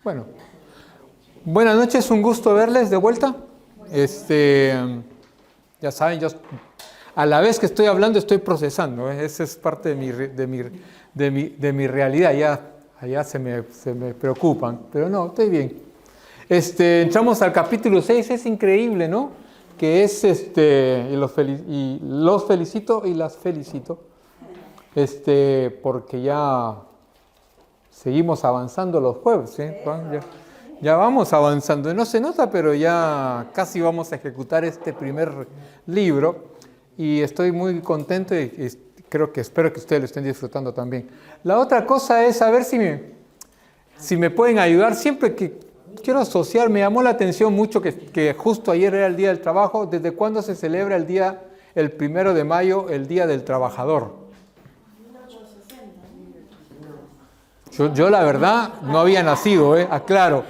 Bueno, buenas noches, un gusto verles de vuelta. Ya saben, yo a la vez que estoy hablando estoy procesando, esa es parte de mi realidad. Allá se me preocupan, pero no, estoy bien. Entramos al capítulo 6, es increíble, ¿no? Que es, y los felicito y las felicito, porque ya seguimos avanzando los jueves, ya vamos avanzando. No se nota, pero ya casi vamos a ejecutar este primer libro y estoy muy contento y espero que ustedes lo estén disfrutando también. La otra cosa es saber si me pueden ayudar. Siempre que quiero asociar, me llamó la atención mucho que justo ayer era el Día del Trabajo. ¿Desde cuándo se celebra el 1 de mayo, el Día del Trabajador? Yo la verdad no había nacido, aclaro,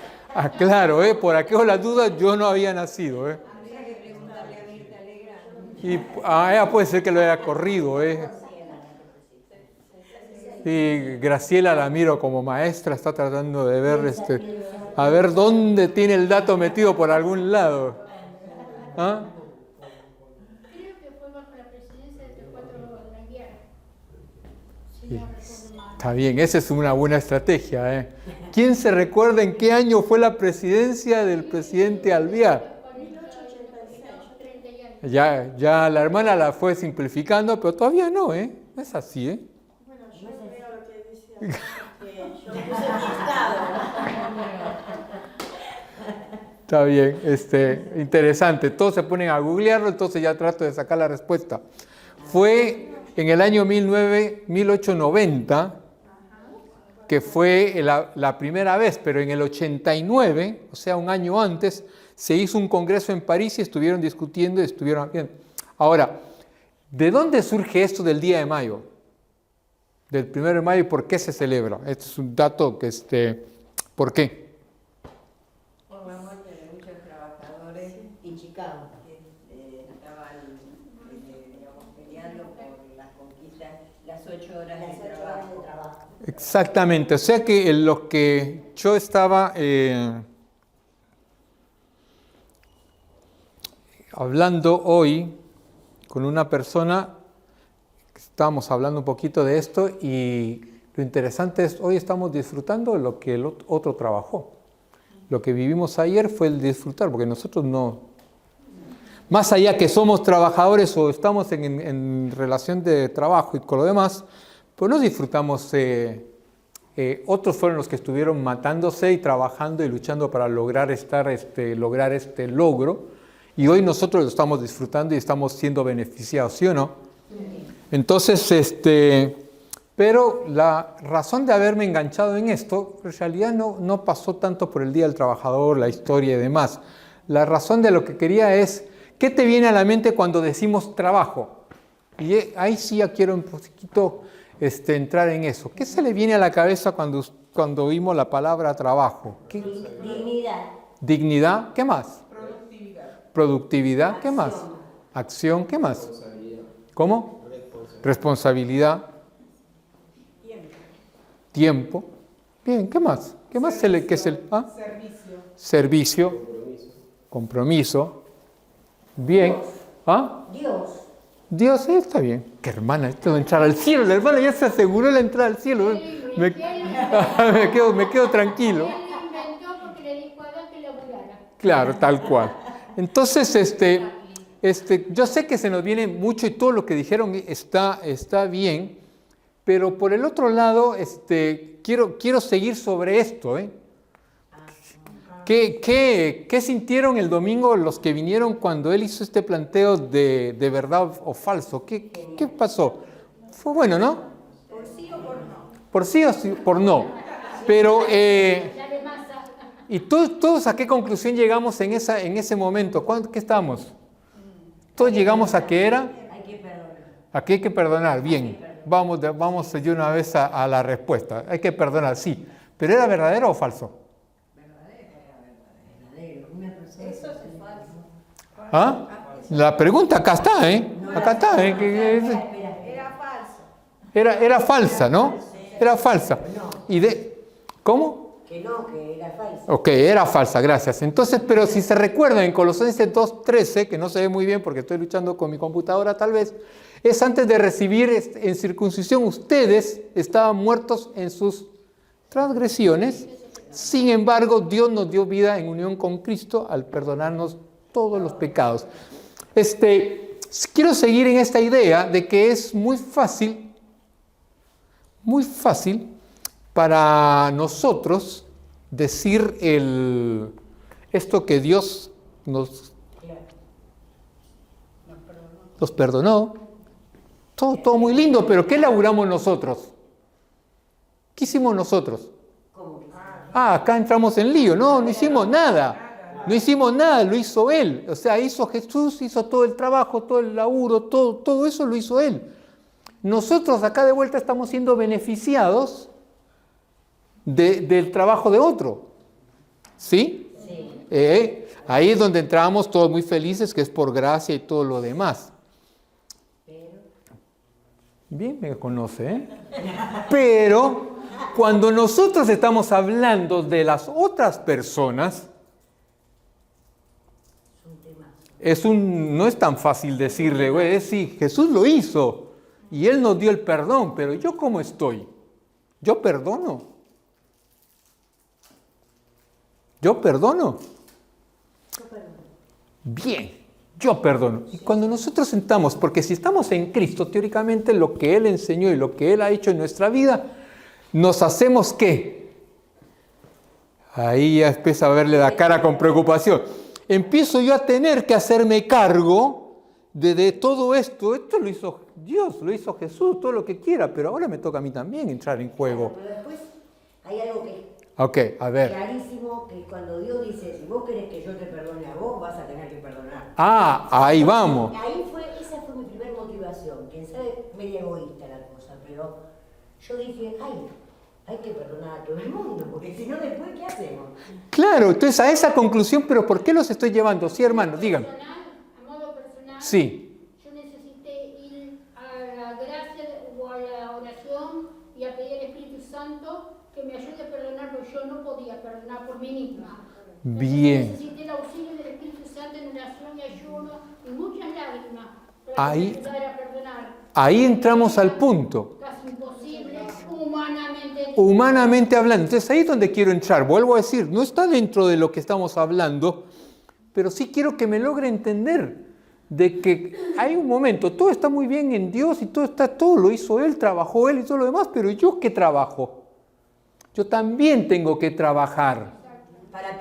por aquello las dudas, yo no había nacido, Habría que preguntarle a Mirta Legrand. Y ella puede ser que lo haya corrido, Y Graciela la miro como maestra, está tratando de ver, a ver dónde tiene el dato metido por algún lado. ¿Ah? Creo que fue bajo la presidencia de Torcuato Larguiara. Sí. Está bien, esa es una buena estrategia. ¿Quién se recuerda en qué año fue la presidencia del presidente Alvear? 1886. Ya la hermana la fue simplificando, pero todavía no, es así, Bueno, yo veo lo que dice, que yo puse mi estado. Está bien, interesante. Todos se ponen a googlearlo, entonces ya trato de sacar la respuesta. Fue en el año 1890, que fue la primera vez, pero en el 89, o sea, un año antes, se hizo un congreso en París y estuvieron discutiendo y estuvieron viendo. Ahora, ¿de dónde surge esto del Día de Mayo? Del 1 de mayo, ¿y por qué se celebra? Este es un dato que, ¿por qué? Por la muerte de muchos trabajadores en Chicago, que estaban peleando por las conquistas, las 8 horas de trabajo. Exactamente, o sea que lo que yo estaba hablando hoy con una persona, estábamos hablando un poquito de esto y lo interesante es, hoy estamos disfrutando lo que el otro trabajó. Lo que vivimos ayer fue el disfrutar, porque nosotros no, más allá que somos trabajadores o estamos en relación de trabajo y con lo demás, pues no disfrutamos, otros fueron los que estuvieron matándose y trabajando y luchando para lograr este logro, y hoy nosotros lo estamos disfrutando y estamos siendo beneficiados, ¿sí o no? Entonces, pero la razón de haberme enganchado en esto, en realidad no pasó tanto por el Día del Trabajador, la historia y demás. La razón de lo que quería es, ¿qué te viene a la mente cuando decimos trabajo? Y ahí sí ya quiero un poquito entrar en eso. ¿Qué se le viene a la cabeza cuando oímos la palabra trabajo? Dignidad. ¿Dignidad? ¿Qué más? Productividad. ¿Qué más? Acción. ¿Qué más? ¿Cómo? Responsabilidad. Tiempo. Bien, ¿qué más? ¿Qué más qué es el servicio? Compromiso. Bien. ¿Ah? Dios, está bien. ¿Qué hermana? Esto de entrar al cielo. La hermana ya se aseguró la entrada al cielo. Me quedo tranquilo. Él lo inventó porque le dijo a Adán que laburara. Claro, tal cual. Entonces, yo sé que se nos viene mucho y todo lo que dijeron está bien, pero por el otro lado, quiero seguir sobre esto, ¿Qué sintieron el domingo los que vinieron cuando él hizo este planteo de verdad o falso? ¿Qué pasó? Fue bueno, ¿no? ¿Por sí o por no? Por sí o por no. Pero, Dale masa. ¿y todos a qué conclusión llegamos en ese momento? ¿Qué estábamos? Todos llegamos a que era. Hay que perdonar. A que hay que perdonar. Bien, vamos de una vez a la respuesta. Hay que perdonar, sí. ¿Pero era verdadero o falso? Eso es falso. ¿Ah? La pregunta acá está, Acá está, Era falso. Era falsa, ¿no? Era falsa. ¿Cómo? Que no, que era falsa. Ok, era falsa, gracias. Entonces, pero si se recuerdan en Colosenses 2:13, que no se ve muy bien porque estoy luchando con mi computadora tal vez, es antes de recibir en circuncisión, ustedes estaban muertos en sus transgresiones. Sin embargo, Dios nos dio vida en unión con Cristo al perdonarnos todos los pecados. Quiero seguir en esta idea de que es muy fácil para nosotros decir esto que Dios nos perdonó. Todo muy lindo, pero ¿qué elaboramos nosotros? ¿Qué hicimos nosotros? Acá entramos en lío. No hicimos nada. No hicimos nada, lo hizo Él. O sea, hizo Jesús, hizo todo el trabajo, todo el laburo, todo eso lo hizo Él. Nosotros acá de vuelta estamos siendo beneficiados del trabajo de otro. ¿Sí? Sí. Ahí es donde entramos todos muy felices, que es por gracia y todo lo demás. Bien me conoce, ¿eh? Pero cuando nosotros estamos hablando de las otras personas, no es tan fácil decirle, güey, sí, Jesús lo hizo y Él nos dio el perdón, pero ¿yo cómo estoy? ¿Yo perdono? ¿Yo perdono? Bien, yo perdono. Y cuando nosotros sentamos, porque si estamos en Cristo, teóricamente lo que Él enseñó y lo que Él ha hecho en nuestra vida, nos hacemos ¿qué? Ahí ya empieza a verle la cara con preocupación. Empiezo yo a tener que hacerme cargo de todo esto. Esto lo hizo Dios, lo hizo Jesús, todo lo que quiera, pero ahora me toca a mí también entrar en juego. Pero después hay algo que Ok, a ver. clarísimo, que cuando Dios dice, si vos querés que yo te perdone a vos, vas a tener que perdonar. Ahí vamos. Esa fue mi primera motivación. Quién sabe, medio egoísta la cosa, pero yo dije, hay que perdonar a todo el mundo, porque si no después, ¿qué hacemos? Claro, entonces a esa conclusión, pero ¿por qué los estoy llevando? Sí, hermano, díganme. A modo personal, Sí. yo necesité ir a la gracia o a la oración y a pedir al Espíritu Santo que me ayude a perdonar, porque yo no podía perdonar por mí misma. Bien. Necesité el auxilio del Espíritu Santo en oración y ayuno y muchas lágrimas Ahí- para que me ayudara a perdonar. Ahí entramos al punto. Casi imposible, humanamente. Humanamente hablando. Entonces ahí es donde quiero entrar. Vuelvo a decir, no está dentro de lo que estamos hablando, pero sí quiero que me logre entender de que hay un momento, todo está muy bien en Dios y todo lo hizo Él, trabajó Él y todo lo demás, pero ¿yo qué trabajo? Yo también tengo que trabajar.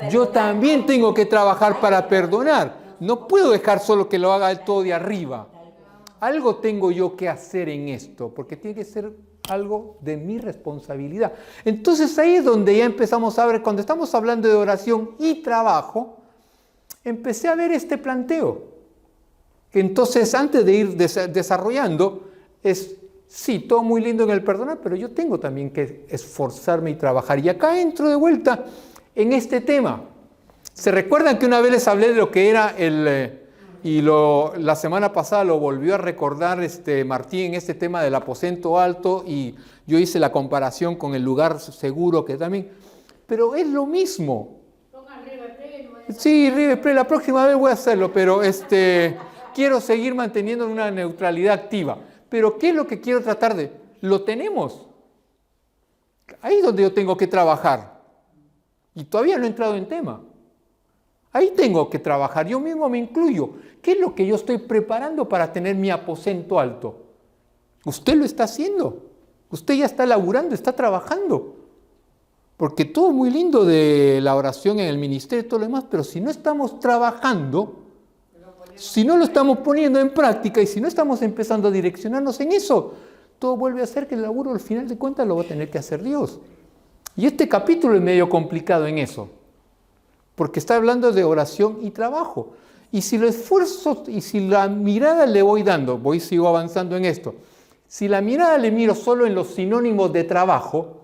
Yo también tengo que trabajar para perdonar. No puedo dejar solo que lo haga Él todo de arriba. Algo tengo yo que hacer en esto, porque tiene que ser algo de mi responsabilidad. Entonces ahí es donde ya empezamos a ver, cuando estamos hablando de oración y trabajo, empecé a ver este planteo. Entonces, antes de ir desarrollando, sí, todo muy lindo en el perdonar, pero yo tengo también que esforzarme y trabajar. Y acá entro de vuelta en este tema. ¿Se recuerdan que una vez les hablé de lo que era la semana pasada lo volvió a recordar Martín en este tema del aposento alto y yo hice la comparación con el lugar seguro que también, pero es lo mismo. Pongan River Plate, no es- Sí, River Plate, la próxima vez voy a hacerlo, pero quiero seguir manteniendo una neutralidad activa. Pero ¿qué es lo que quiero tratar de? Lo tenemos. Ahí es donde yo tengo que trabajar. Y todavía no he entrado en tema. Ahí tengo que trabajar, yo mismo me incluyo. ¿Qué es lo que yo estoy preparando para tener mi aposento alto? Usted lo está haciendo. Usted ya está laburando, está trabajando. Porque todo es muy lindo de la oración en el ministerio y todo lo demás, pero si no estamos trabajando, si no lo estamos poniendo en práctica y si no estamos empezando a direccionarnos en eso, todo vuelve a ser que el laburo al final de cuentas lo va a tener que hacer Dios. Y este capítulo es medio complicado en eso. Porque está hablando de oración y trabajo. Y si lo esfuerzo y si la mirada le voy dando, sigo avanzando en esto, si la mirada le miro solo en los sinónimos de trabajo,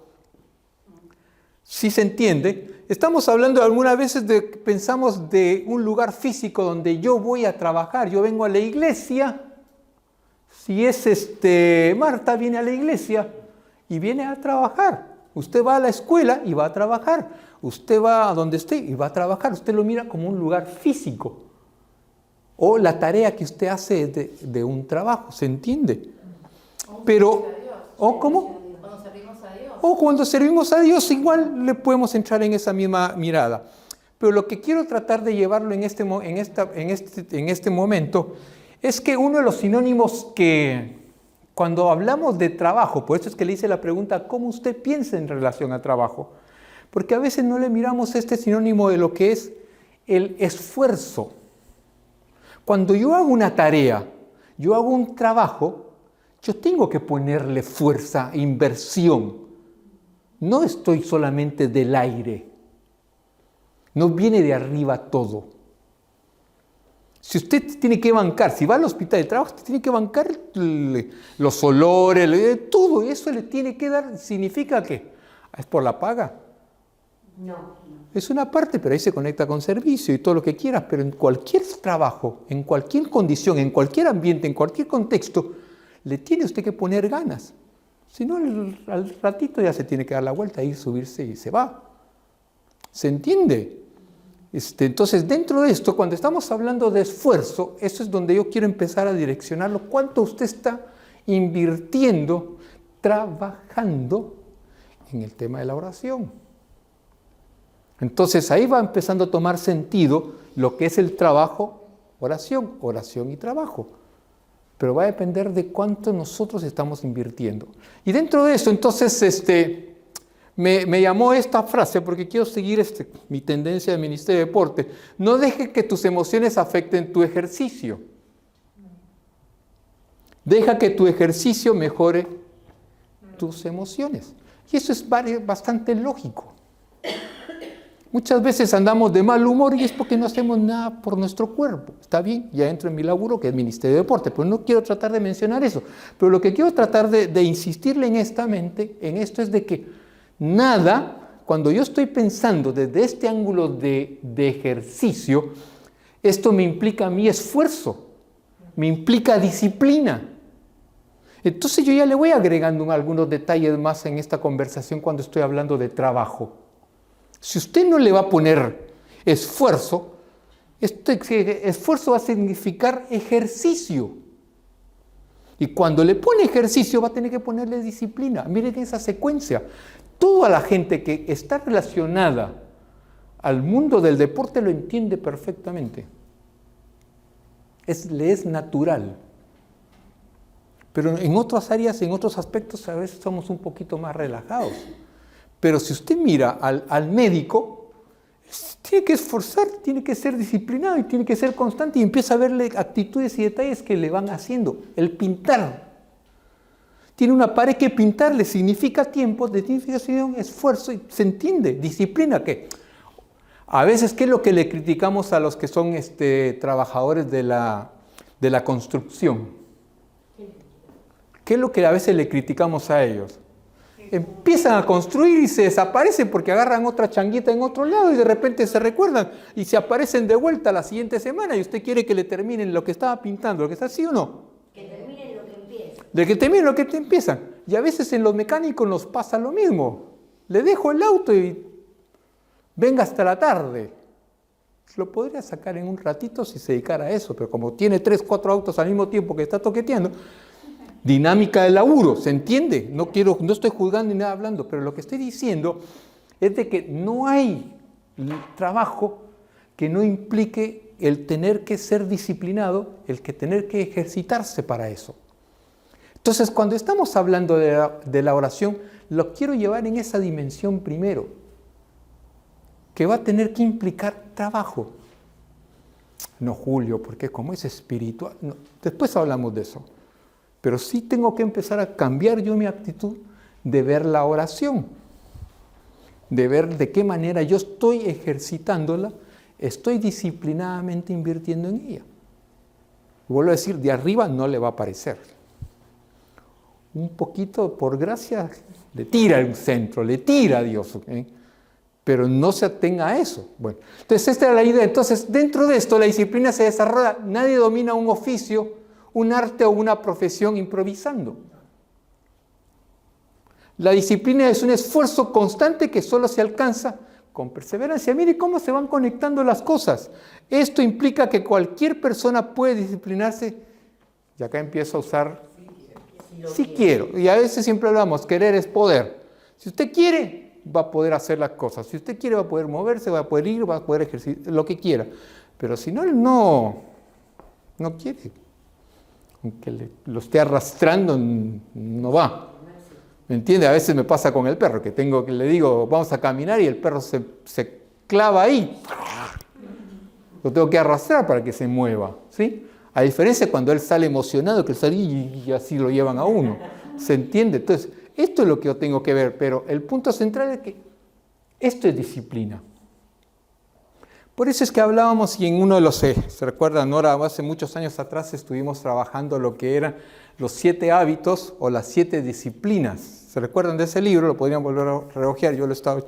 si se entiende, estamos hablando algunas veces pensamos de un lugar físico donde yo voy a trabajar, yo vengo a la iglesia, si es Marta viene a la iglesia y viene a trabajar, Usted va a la escuela y va a trabajar. Usted va a donde esté y va a trabajar. Usted lo mira como un lugar físico. O la tarea que usted hace es de un trabajo, ¿se entiende? Pero, ¿o cómo? Cuando servimos a Dios. O cuando servimos a Dios, igual le podemos entrar en esa misma mirada. Pero lo que quiero tratar de llevarlo en este momento es que uno de los sinónimos que cuando hablamos de trabajo, por eso es que le hice la pregunta, ¿cómo usted piensa en relación al trabajo? Porque a veces no le miramos este sinónimo de lo que es el esfuerzo. Cuando yo hago una tarea, yo hago un trabajo, yo tengo que ponerle fuerza, inversión. No estoy solamente del aire. No viene de arriba todo. Si usted tiene que bancar, si va al hospital de trabajo, usted tiene que bancar los olores, todo eso le tiene que dar. ¿Significa qué? ¿Es por la paga? No. Es una parte, pero ahí se conecta con servicio y todo lo que quieras, pero en cualquier trabajo, en cualquier condición, en cualquier ambiente, en cualquier contexto, le tiene usted que poner ganas. Si no, al ratito ya se tiene que dar la vuelta, ir, subirse y se va. ¿Se entiende? Entonces, dentro de esto, cuando estamos hablando de esfuerzo, eso es donde yo quiero empezar a direccionarlo. ¿Cuánto usted está invirtiendo, trabajando en el tema de la oración? Entonces, ahí va empezando a tomar sentido lo que es el trabajo, oración y trabajo. Pero va a depender de cuánto nosotros estamos invirtiendo. Y dentro de eso, entonces, me llamó esta frase porque quiero seguir mi tendencia de Ministerio de Deporte. No deje que tus emociones afecten tu ejercicio. Deja que tu ejercicio mejore tus emociones. Y eso es bastante lógico. Muchas veces andamos de mal humor y es porque no hacemos nada por nuestro cuerpo. Está bien, ya entro en mi laburo que es Ministerio de Deporte, pero no quiero tratar de mencionar eso. Pero lo que quiero tratar de insistirle en esto es de que nada, cuando yo estoy pensando desde este ángulo de ejercicio, esto me implica mi esfuerzo, me implica disciplina. Entonces yo ya le voy agregando algunos detalles más en esta conversación cuando estoy hablando de trabajo. Si usted no le va a poner esfuerzo, este esfuerzo va a significar ejercicio. Y cuando le pone ejercicio va a tener que ponerle disciplina. Miren esa secuencia. Toda la gente que está relacionada al mundo del deporte lo entiende perfectamente. Le es natural. Pero en otras áreas, en otros aspectos, a veces somos un poquito más relajados. Pero si usted mira al médico, tiene que esforzar, tiene que ser disciplinado y tiene que ser constante y empieza a verle actitudes y detalles que le van haciendo. El pintar. Tiene una pared que pintarle, significa tiempo, significación, esfuerzo, y se entiende. Disciplina, ¿qué? A veces, ¿qué es lo que le criticamos a los que son trabajadores de la construcción? ¿Qué es lo que a veces le criticamos a ellos? Empiezan a construir y se desaparecen porque agarran otra changuita en otro lado y de repente se recuerdan y se aparecen de vuelta la siguiente semana y usted quiere que le terminen lo que estaba pintando, ¿lo que está así o no? Que terminen lo que empieza. De que terminen lo que te empiezan. Y a veces en los mecánicos nos pasa lo mismo. Le dejo el auto y venga hasta la tarde. Lo podría sacar en un ratito si se dedicara a eso, pero como tiene 3, 4 autos al mismo tiempo que está toqueteando, dinámica del laburo, ¿se entiende? No estoy juzgando ni nada hablando, pero lo que estoy diciendo es de que no hay trabajo que no implique el tener que ser disciplinado, el que tener que ejercitarse para eso. Entonces, cuando estamos hablando de la oración, lo quiero llevar en esa dimensión primero, que va a tener que implicar trabajo. No, Julio, porque como es espiritual, no, después hablamos de eso. Pero sí tengo que empezar a cambiar yo mi actitud de ver la oración, de ver de qué manera yo estoy ejercitándola, estoy disciplinadamente invirtiendo en ella. Vuelvo a decir, de arriba no le va a parecer. Un poquito, por gracia, le tira el centro, le tira a Dios, ¿eh? Pero no se atenga a eso. Bueno, entonces esta era la idea. Entonces, dentro de esto, la disciplina se desarrolla. Nadie domina un oficio, un arte o una profesión improvisando. La disciplina es un esfuerzo constante que solo se alcanza con perseverancia. Mire cómo se van conectando las cosas. Esto implica que cualquier persona puede disciplinarse. Y acá empiezo a usar si quiero. Y a veces siempre hablamos, querer es poder. Si usted quiere, va a poder hacer las cosas. Si usted quiere, va a poder moverse, va a poder ir, va a poder ejercer lo que quiera. Pero si no, él no quiere. Aunque lo esté arrastrando, no va. ¿Me entiende? A veces me pasa con el perro, que le digo, vamos a caminar y el perro se clava ahí. Lo tengo que arrastrar para que se mueva, ¿sí? A diferencia cuando él sale emocionado, que él sale y así lo llevan a uno. ¿Se entiende? Entonces, esto es lo que yo tengo que ver, pero el punto central es que esto es disciplina. Por eso es que hablábamos y en uno de los, se recuerdan, Nora, hace muchos años atrás estuvimos trabajando lo que eran los 7 hábitos o las 7 disciplinas. ¿Se recuerdan de ese libro? Lo podrían volver a rehojear, yo lo he estado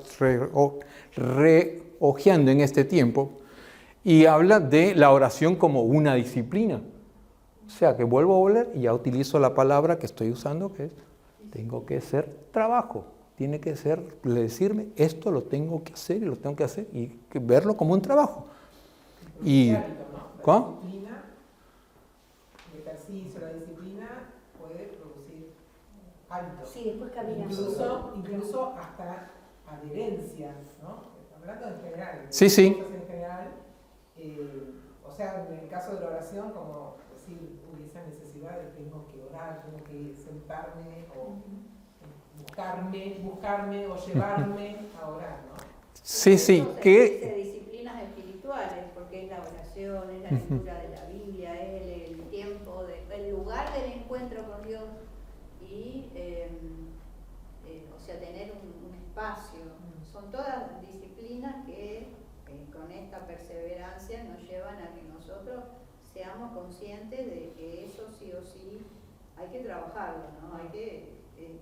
rehojeando en este tiempo. Y habla de la oración como una disciplina. O sea, que vuelvo a volver y ya utilizo la palabra que estoy usando, que es, tengo que hacer trabajo. Tiene que ser, decirme, esto lo tengo que hacer y lo tengo que hacer y verlo como un trabajo. Y, ¿cómo? El ejercicio, la disciplina puede producir hábitos. Sí, después camina. Incluso hasta adherencias, ¿no? Hablando en general. Sí, sí. Cosas en general. O sea, en el caso de la oración, como decir, esa necesidad de tengo que orar, tengo que sentarme o buscarme o llevarme a orar, ¿no? Sí, sí. Entonces, Que dice disciplinas espirituales, porque es la oración, es la lectura de la Biblia, es el tiempo, el lugar del encuentro con Dios y, o sea, tener un espacio. Son todas disciplinas que con esta perseverancia nos llevan a que nosotros seamos conscientes de que eso sí o sí hay que trabajarlo, ¿no? Hay que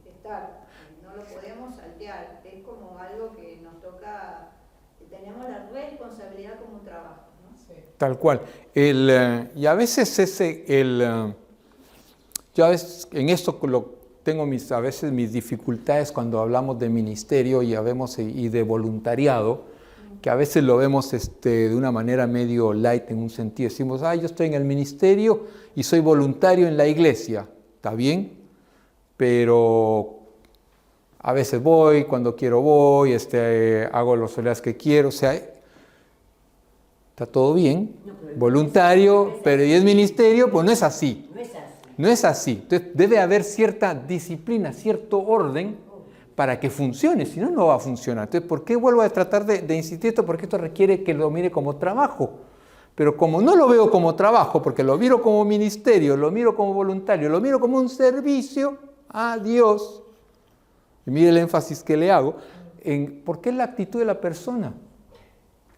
estar, no lo podemos saltear, es como algo que nos toca, tenemos la responsabilidad como un trabajo, ¿no? Sí. tal cual. Y a veces yo a veces en esto tengo a veces mis dificultades cuando hablamos de ministerio y de voluntariado, que a veces lo vemos de una manera medio light en un sentido. Decimos, yo estoy en el ministerio y soy voluntario en la iglesia. ¿Está bien? Pero a veces voy, cuando quiero voy, hago las tareas que quiero. O sea, está todo bien, voluntario, pero ¿y es ministerio? Pues no es así. No es así. No es así. Entonces debe haber cierta disciplina, cierto orden para que funcione, si no, no va a funcionar. Entonces, ¿por qué vuelvo a tratar de insistir esto? Porque esto requiere que lo mire como trabajo. Pero como no lo veo como trabajo, porque lo miro como ministerio, lo miro como voluntario, lo miro como un servicio a Dios, y mire el énfasis que le hago, ¿por qué es la actitud de la persona?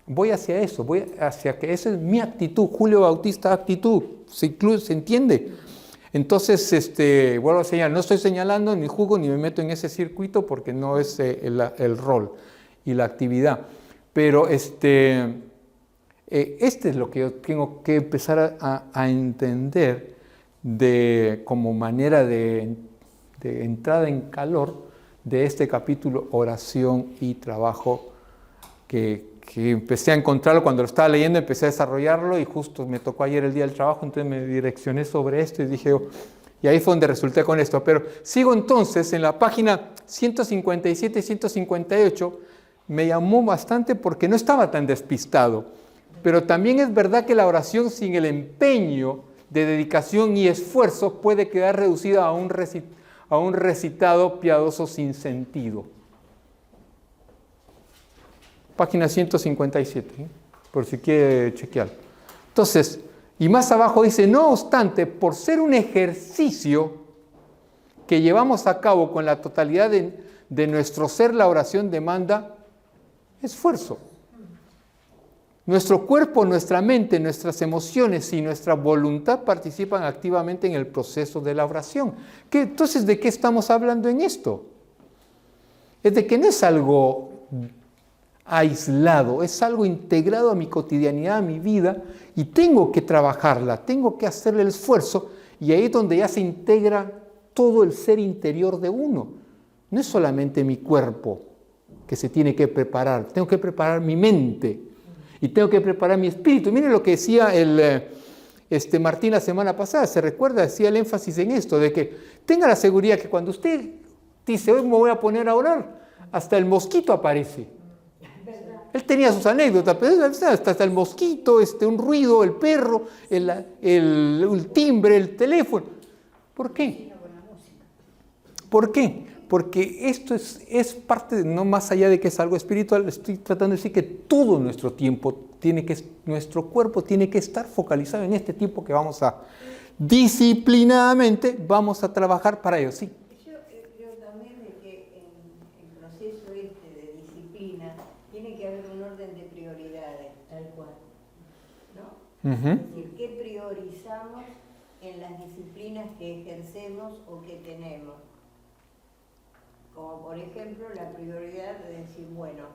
Voy hacia eso, voy hacia que esa es mi actitud, Julio Bautista actitud, ¿se entiende? Entonces, vuelvo a señalar, no estoy señalando ni juzgo ni me meto en ese circuito porque no es el rol y la actividad. Pero este es lo que yo tengo que empezar a entender como manera de entrada en calor de este capítulo, oración y trabajo, que empecé a encontrarlo cuando lo estaba leyendo, empecé a desarrollarlo y justo me tocó ayer el día del trabajo, entonces me direccioné sobre esto y dije, y ahí fue donde resulté con esto. Pero sigo entonces en la página 157 y 158, me llamó bastante porque no estaba tan despistado. Pero también es verdad que la oración sin el empeño de dedicación y esfuerzo puede quedar reducida a un recitado piadoso sin sentido. Página 157, por si quiere chequear. Entonces, y más abajo dice, no obstante, por ser un ejercicio que llevamos a cabo con la totalidad de nuestro ser, la oración demanda esfuerzo. Nuestro cuerpo, nuestra mente, nuestras emociones y nuestra voluntad participan activamente en el proceso de la oración. Entonces, ¿de qué estamos hablando en esto? Es de que no es algo aislado, es algo integrado a mi cotidianidad, a mi vida, y tengo que trabajarla, tengo que hacerle el esfuerzo, y ahí es donde ya se integra todo el ser interior de uno. no es solamente mi cuerpo que se tiene que preparar, tengo que preparar mi mente y tengo que preparar mi espíritu. Miren lo que decía Martín la semana pasada, se recuerda, hacía el énfasis en esto, de que tenga la seguridad que cuando usted dice, hoy me voy a poner a orar, hasta el mosquito aparece. Él tenía sus anécdotas, pero hasta el mosquito, un ruido, el perro, el timbre, el teléfono. ¿Por qué? ¿Por qué? Porque esto es parte, no más allá de que es algo espiritual, estoy tratando de decir que todo nuestro tiempo, nuestro cuerpo tiene que estar focalizado en este tiempo que vamos a, disciplinadamente, vamos a trabajar para ello, sí. Yo creo también de que en el proceso de disciplina tiene que haber un orden de prioridades, tal cual, ¿no? Uh-huh. Es decir, ¿qué priorizamos en las disciplinas que ejercemos o que tenemos? Como por ejemplo la prioridad de decir, bueno,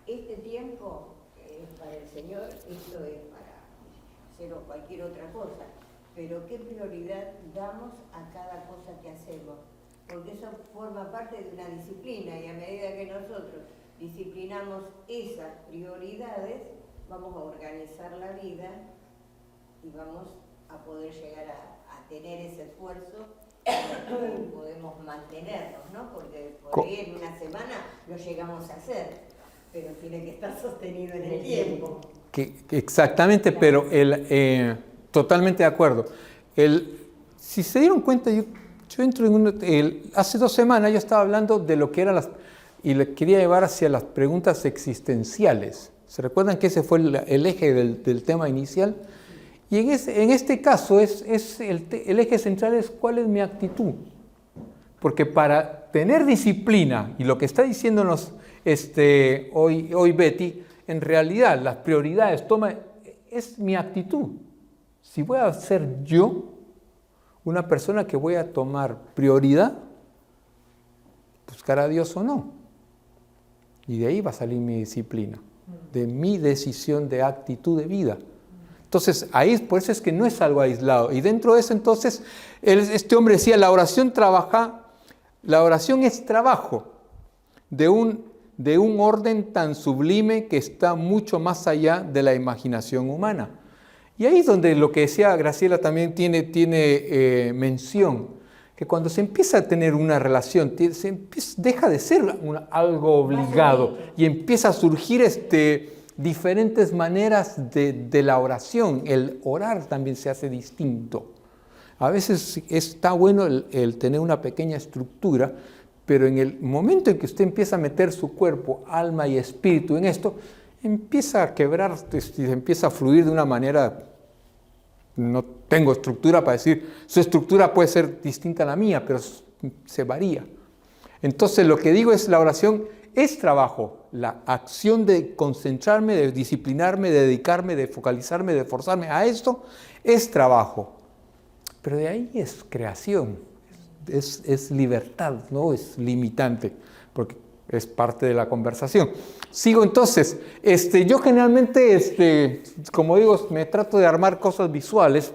este tiempo es para el Señor, esto es para hacer cualquier otra cosa, pero ¿qué prioridad damos a cada cosa que hacemos? Porque eso forma parte de una disciplina y a medida que nosotros disciplinamos esas prioridades, vamos a organizar la vida y vamos a poder llegar a tener ese esfuerzo y podemos mantenernos, ¿no? Porque por ahí en una semana lo llegamos a hacer, pero tiene que estar sostenido en el tiempo. Exactamente, pero totalmente de acuerdo. Si se dieron cuenta, yo entro en hace 2 semanas yo estaba hablando de lo que eran y le quería llevar hacia las preguntas existenciales. ¿Se recuerdan que ese fue el eje del tema inicial? Y en este caso el eje central es cuál es mi actitud. Porque para tener disciplina, y lo que está diciéndonos hoy Betty, en realidad las prioridades es mi actitud. Si voy a ser yo una persona que voy a tomar prioridad, buscar a Dios o no. Y de ahí va a salir mi disciplina, de mi decisión de actitud de vida. Entonces, por eso es que no es algo aislado. Y dentro de eso, entonces, este hombre decía, la oración es trabajo de un orden tan sublime que está mucho más allá de la imaginación humana. Y ahí es donde lo que decía Graciela también tiene mención, que cuando se empieza a tener una relación, deja de ser algo obligado y empieza a surgir diferentes maneras de la oración. El orar también se hace distinto. A veces está bueno el tener una pequeña estructura, pero en el momento en que usted empieza a meter su cuerpo, alma y espíritu en esto, empieza a quebrar, empieza a fluir de una manera. No tengo estructura para decir, su estructura puede ser distinta a la mía, pero se varía. Entonces lo que digo es, la oración es trabajo, la acción de concentrarme, de disciplinarme, de dedicarme, de focalizarme, de esforzarme a esto, es trabajo. Pero de ahí es creación, es libertad, no es limitante, porque es parte de la conversación. Sigo entonces, yo generalmente, como digo, me trato de armar cosas visuales.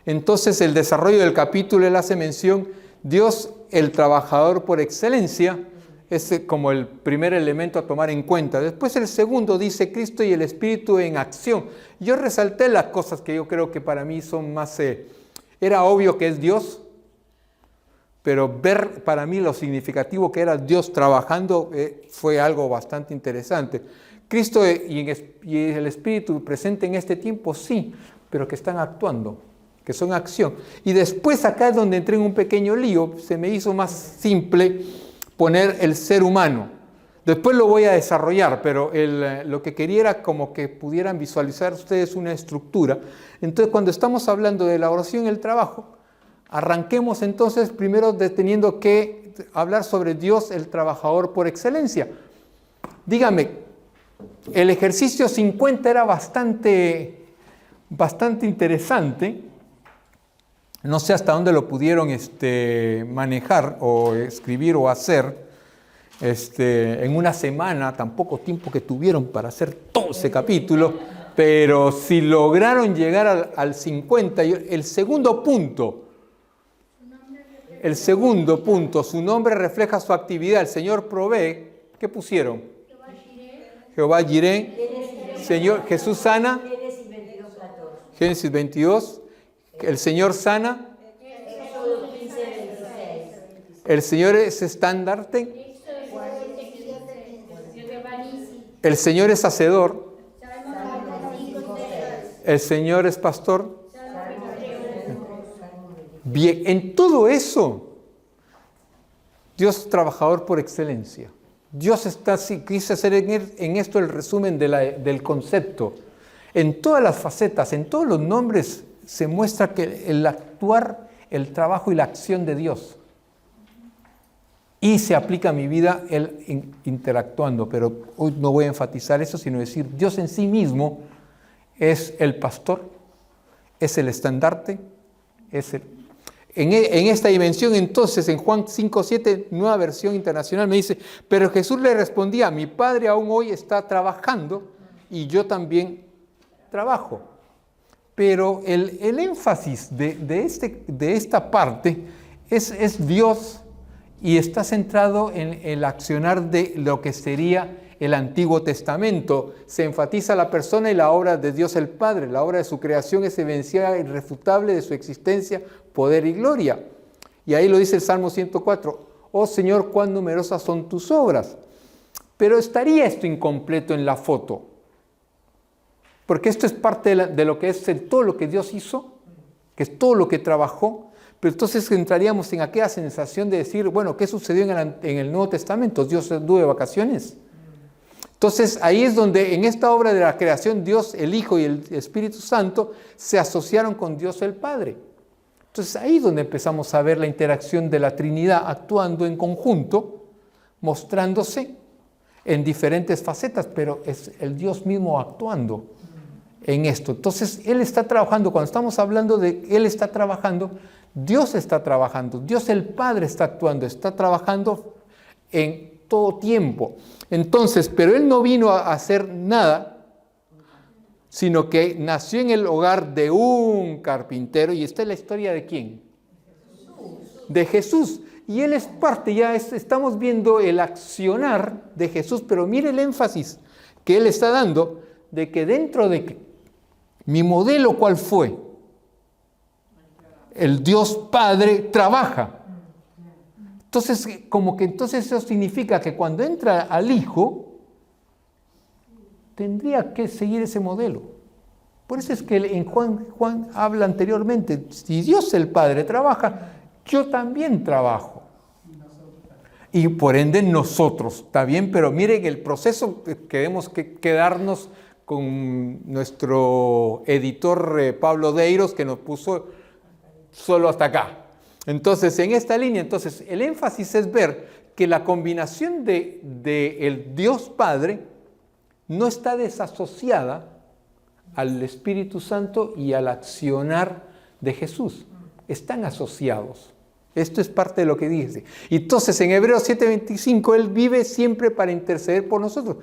Entonces el desarrollo del capítulo, él hace mención, Dios, el trabajador por excelencia, es como el primer elemento a tomar en cuenta. Después el segundo dice Cristo y el Espíritu en acción. Yo resalté las cosas que yo creo que para mí son más, era obvio que es Dios, pero ver para mí lo significativo que era Dios trabajando fue algo bastante interesante. Cristo y el Espíritu presente en este tiempo, sí, pero que están actuando, que son acción. Y después acá es donde entré en un pequeño lío, se me hizo más simple poner el ser humano. Después lo voy a desarrollar, pero lo que quería era como que pudieran visualizar ustedes una estructura. Entonces, cuando estamos hablando de la oración y el trabajo, arranquemos entonces primero teniendo que hablar sobre Dios, el trabajador por excelencia. Dígame, el ejercicio 50 era bastante interesante. No sé hasta dónde lo pudieron manejar o escribir o hacer en una semana, tan poco tiempo que tuvieron para hacer todo ese capítulo, pero si lograron llegar al 50, el segundo punto, El segundo punto, su nombre refleja su actividad. El Señor provee. ¿Qué pusieron? Jehová Jireh. Señor, Jesús sana. Génesis 22, 14. Génesis 22. El Señor sana. Éxodo 15, 26. El Señor es estandarte. El Señor es hacedor. Salmo 5, 6. El Señor es pastor. Bien, en todo eso, Dios es trabajador por excelencia. Dios está así, quise hacer en esto el resumen del concepto. En todas las facetas, en todos los nombres, se muestra que el actuar, el trabajo y la acción de Dios. Y se aplica a mi vida él interactuando, pero hoy no voy a enfatizar eso, sino decir, Dios en sí mismo es el pastor, es el estandarte, es el... En esta dimensión, entonces, en Juan 5:7, nueva versión internacional, me dice, pero Jesús le respondía, mi Padre aún hoy está trabajando y yo también trabajo. Pero el énfasis de esta parte es Dios y está centrado en el accionar de lo que sería el Antiguo Testamento. Se enfatiza la persona y la obra de Dios el Padre. La obra de su creación es evidencia irrefutable de su existencia, poder y gloria. Y ahí lo dice el Salmo 104. Oh Señor, cuán numerosas son tus obras. Pero estaría esto incompleto en la foto. Porque esto es parte de lo que es todo lo que Dios hizo, que es todo lo que trabajó. Pero entonces entraríamos en aquella sensación de decir, bueno, ¿qué sucedió en el Nuevo Testamento? ¿Dios anduvo de vacaciones? Entonces ahí es donde en esta obra de la creación Dios, el Hijo y el Espíritu Santo se asociaron con Dios el Padre. Entonces ahí es donde empezamos a ver la interacción de la Trinidad actuando en conjunto, mostrándose en diferentes facetas, pero es el Dios mismo actuando en esto. Entonces Él está trabajando, cuando estamos hablando de Él está trabajando, Dios está trabajando, Dios el Padre está trabajando en todo tiempo. Entonces, pero Él no vino a hacer nada, sino que nació en el hogar de un carpintero. ¿Y esta es la historia de quién? De Jesús. Y Él es parte, estamos viendo el accionar de Jesús, pero mire el énfasis que Él está dando de que dentro de mi modelo, ¿cuál fue? El Dios Padre trabaja. Entonces, como que entonces eso significa que cuando entra al Hijo, tendría que seguir ese modelo. Por eso es que en Juan habla anteriormente, si Dios el Padre trabaja, yo también trabajo. Y por ende nosotros, está bien, pero miren el proceso, queremos quedarnos con nuestro editor Pablo Deiros, que nos puso solo hasta acá. Entonces, en esta línea, el énfasis es ver que la combinación de el Dios Padre no está desasociada al Espíritu Santo y al accionar de Jesús. Están asociados. Esto es parte de lo que dice. Entonces, en Hebreos 7:25, Él vive siempre para interceder por nosotros.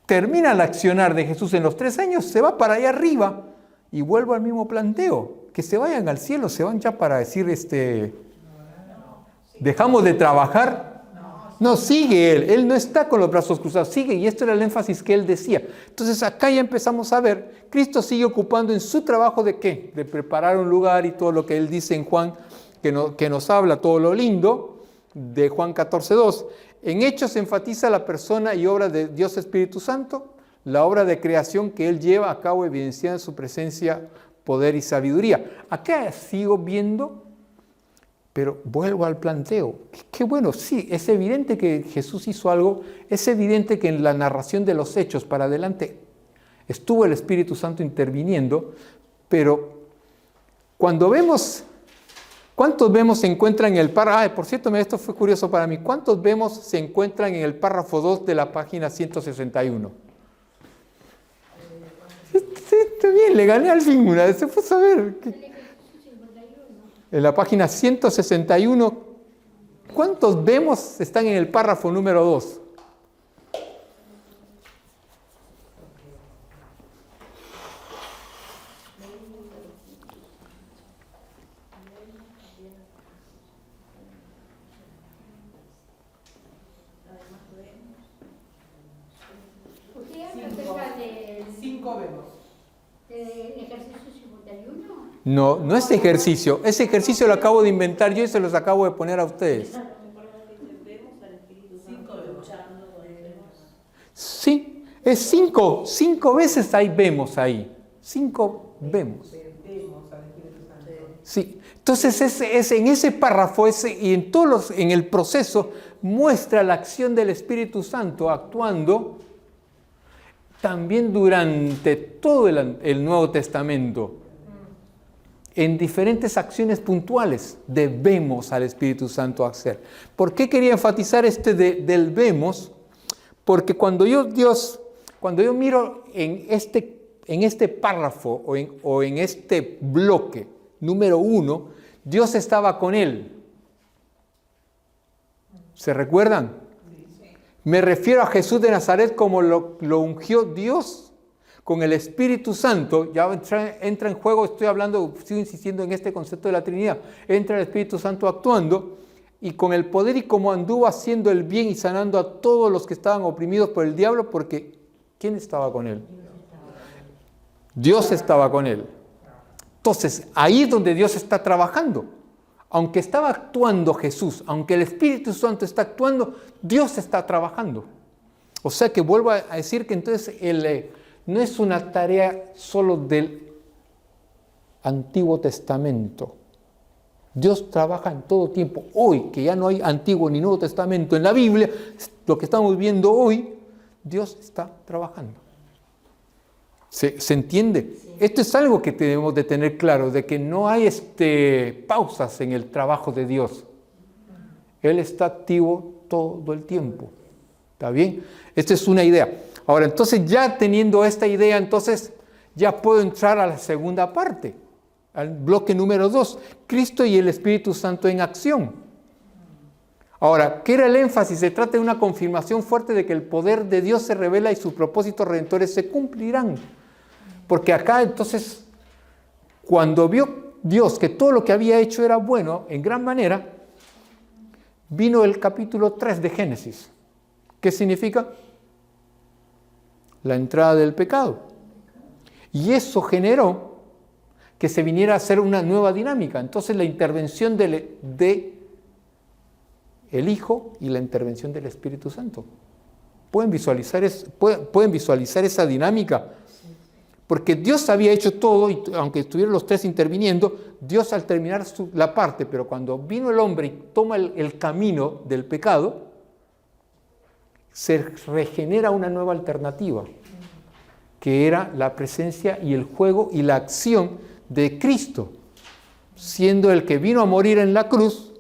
Termina el accionar de Jesús en los 3 años, se va para allá arriba y vuelvo al mismo planteo. Que se vayan al cielo, se van ya para decir, dejamos de trabajar. No, sigue Él no está con los brazos cruzados, sigue, y esto era el énfasis que Él decía. Entonces acá ya empezamos a ver, Cristo sigue ocupando en su trabajo de ¿qué? De preparar un lugar y todo lo que Él dice en Juan, que nos habla todo lo lindo, de Juan 14:2. En Hechos se enfatiza la persona y obra de Dios Espíritu Santo, la obra de creación que Él lleva a cabo evidenciando su presencia, poder y sabiduría. Acá sigo viendo, pero vuelvo al planteo. Qué bueno, sí, es evidente que Jesús hizo algo, es evidente que en la narración de los hechos para adelante estuvo el Espíritu Santo interviniendo, pero cuando vemos, ¿cuántos vemos se encuentran en el párrafo? Por cierto, esto fue curioso para mí. ¿Cuántos vemos se encuentran en el párrafo 2 de la página 161? Sí, está bien, le gané al fin una vez, se fue a saber. En la página 161, ¿cuántos vemos están en el párrafo número 2? 5 vemos. ¿El ejercicio 51? No, no es ejercicio. Ese ejercicio lo acabo de inventar yo y se los acabo de poner a ustedes. Vemos al Espíritu 5 Santo vemos. luchando con ellos. Sí, es 5. 5 veces ahí vemos ahí. 5 vemos. Vemos al Espíritu Santo. Sí. Entonces en ese párrafo y en el proceso muestra la acción del Espíritu Santo actuando también durante todo el Nuevo Testamento. En diferentes acciones puntuales debemos al Espíritu Santo hacer. ¿Por qué quería enfatizar del vemos? Porque cuando yo miro en este párrafo o en este bloque número 1, Dios estaba con él. ¿Se recuerdan? Me refiero a Jesús de Nazaret como lo ungió Dios con el Espíritu Santo. Ya entra en juego, sigo insistiendo en este concepto de la Trinidad. Entra el Espíritu Santo actuando y con el poder y como anduvo haciendo el bien y sanando a todos los que estaban oprimidos por el diablo, porque ¿quién estaba con él? Dios estaba con él. Entonces, ahí es donde Dios está trabajando. Aunque estaba actuando Jesús, aunque el Espíritu Santo está actuando, Dios está trabajando. O sea que vuelvo a decir que entonces no es una tarea solo del Antiguo Testamento. Dios trabaja en todo tiempo. Hoy, que ya no hay Antiguo ni Nuevo Testamento en la Biblia, lo que estamos viendo hoy, Dios está trabajando. ¿Se entiende? Sí. Esto es algo que tenemos de tener claro, de que no hay pausas en el trabajo de Dios. Él está activo todo el tiempo. ¿Está bien? Esta es una idea. Ahora, entonces ya teniendo esta idea, entonces ya puedo entrar a la segunda parte, al bloque número 2, Cristo y el Espíritu Santo en acción. Ahora, ¿qué era el énfasis? Se trata de una confirmación fuerte de que el poder de Dios se revela y sus propósitos redentores se cumplirán. Porque acá entonces, cuando vio Dios que todo lo que había hecho era bueno, en gran manera, vino el capítulo 3 de Génesis. ¿Qué significa? La entrada del pecado. Y eso generó que se viniera a hacer una nueva dinámica. Entonces la intervención de el Hijo y la intervención del Espíritu Santo. ¿Pueden visualizar esa dinámica? Porque Dios había hecho todo, y aunque estuvieron los tres interviniendo, Dios al terminar la parte, pero cuando vino el hombre y toma el camino del pecado, se regenera una nueva alternativa, que era la presencia y el juego y la acción de Cristo, siendo el que vino a morir en la cruz,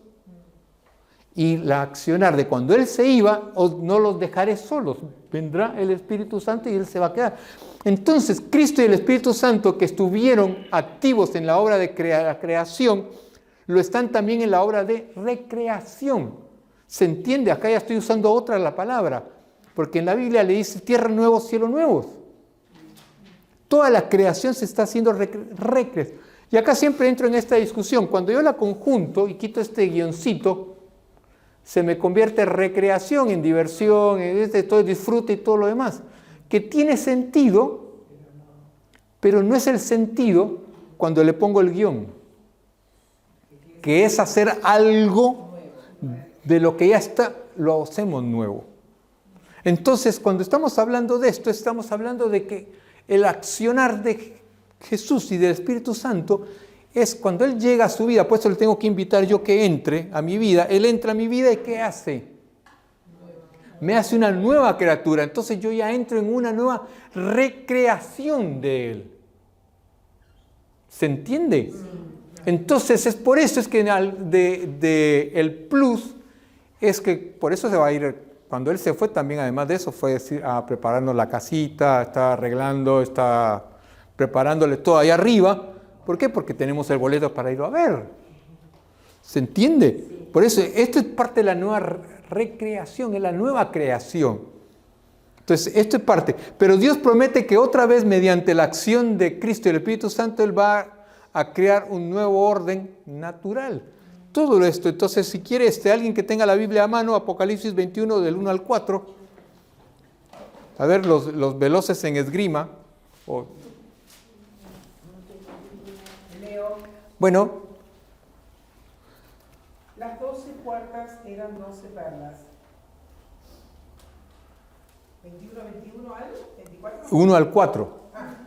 y la accionar de cuando Él se iba, no los dejaré solos, vendrá el Espíritu Santo y Él se va a quedar. Entonces, Cristo y el Espíritu Santo que estuvieron activos en la obra de la creación, lo están también en la obra de recreación. ¿Se entiende? Acá ya estoy usando otra la palabra, porque en la Biblia le dice tierra nueva, cielo nuevos. Toda la creación se está haciendo recreación. Y acá siempre entro en esta discusión. Cuando yo la conjunto y quito este guioncito, se me convierte en recreación, en diversión, en todo disfrute y todo lo demás. Que tiene sentido, pero no es el sentido cuando le pongo el guión. Que es hacer algo de lo que ya está, lo hacemos nuevo. Entonces, cuando estamos hablando de esto, estamos hablando de que el accionar de Jesús y del Espíritu Santo es cuando Él llega a su vida. Por eso le tengo que invitar yo que entre a mi vida. Él entra a mi vida y ¿qué hace? Me hace una nueva criatura. Entonces yo ya entro en una nueva recreación de Él. ¿Se entiende? Entonces es por eso es que el plus es que por eso se va a ir. Cuando Él se fue también, además de eso, fue a prepararnos la casita, está arreglando, está preparándole todo ahí arriba. ¿Por qué? Porque tenemos el boleto para irlo a ver. ¿Se entiende? Sí. Por eso, esto es parte de la nueva recreación, es la nueva creación. Entonces, esto es parte. Pero Dios promete que otra vez, mediante la acción de Cristo y el Espíritu Santo, Él va a crear un nuevo orden natural. Todo esto, entonces, si quiere alguien que tenga la Biblia a mano, Apocalipsis 21, del 1 al 4, a ver, los veloces en esgrima. O- Leo, bueno, las 12 puertas eran 12 perlas. 21, 21 al 24. 1 al 4.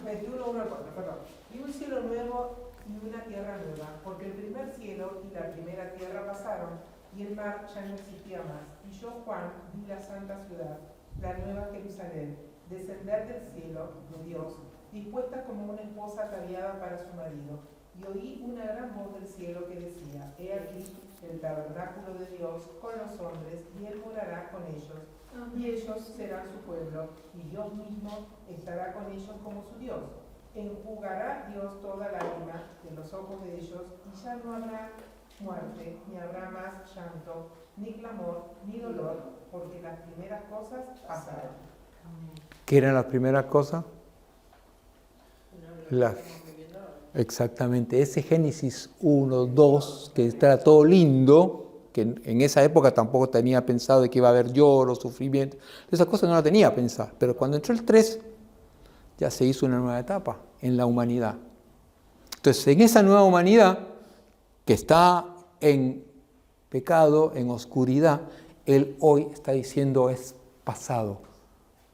21, 1 al 4, perdón. Y un cielo nuevo y una tierra nueva, porque el primer cielo y la primera tierra pasaron, y el mar ya no existía más. Y yo, Juan, vi la santa ciudad, la nueva Jerusalén, descender del cielo de Dios, dispuesta como una esposa ataviada para su marido. Y oí una gran voz del cielo que decía: He aquí el tabernáculo de Dios con los hombres, y él morará con ellos, y ellos serán su pueblo, y Dios mismo estará con ellos como su Dios. Enjugará Dios toda lágrima de los ojos de ellos, y ya no habrá muerte, ni habrá más llanto, ni clamor, ni dolor, porque las primeras cosas pasaron. ¿Qué era la primera cosa? Exactamente, ese Génesis 1, 2, que está todo lindo, que en esa época tampoco tenía pensado de que iba a haber lloro, sufrimiento, esas cosas no las tenía pensado, pero cuando entró el 3, ya se hizo una nueva etapa en la humanidad. Entonces, en esa nueva humanidad, que está en pecado, en oscuridad, Él hoy está diciendo es pasado,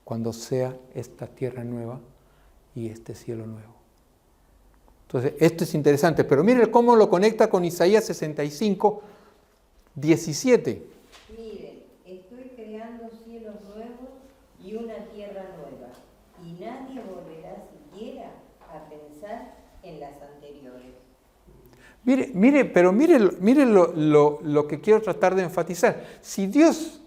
cuando sea esta tierra nueva y este cielo nuevo. Entonces, esto es interesante, pero miren cómo lo conecta con Isaías 65, 17. Miren, estoy creando cielos nuevos y una tierra nueva, y nadie volverá siquiera a pensar en las anteriores. Mire lo que quiero tratar de enfatizar. Si Dios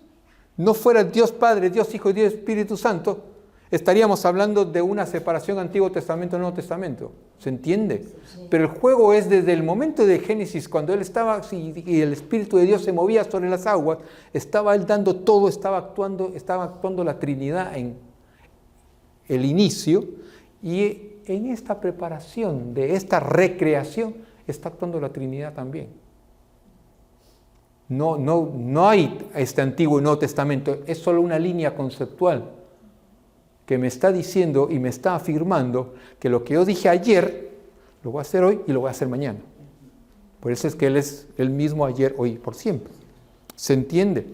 no fuera Dios Padre, Dios Hijo y Dios Espíritu Santo, estaríamos hablando de una separación Antiguo Testamento-Nuevo Testamento. ¿Se entiende? Pero el juego es desde el momento de Génesis, cuando Él estaba y el Espíritu de Dios se movía sobre las aguas, estaba Él dando todo, estaba actuando la Trinidad en el inicio, y en esta preparación de esta recreación está actuando la Trinidad también. No hay este Antiguo y Nuevo Testamento, es solo una línea conceptual que me está diciendo y me está afirmando que lo que yo dije ayer, lo voy a hacer hoy y lo voy a hacer mañana. Por eso es que Él es el mismo ayer, hoy y por siempre. ¿Se entiende?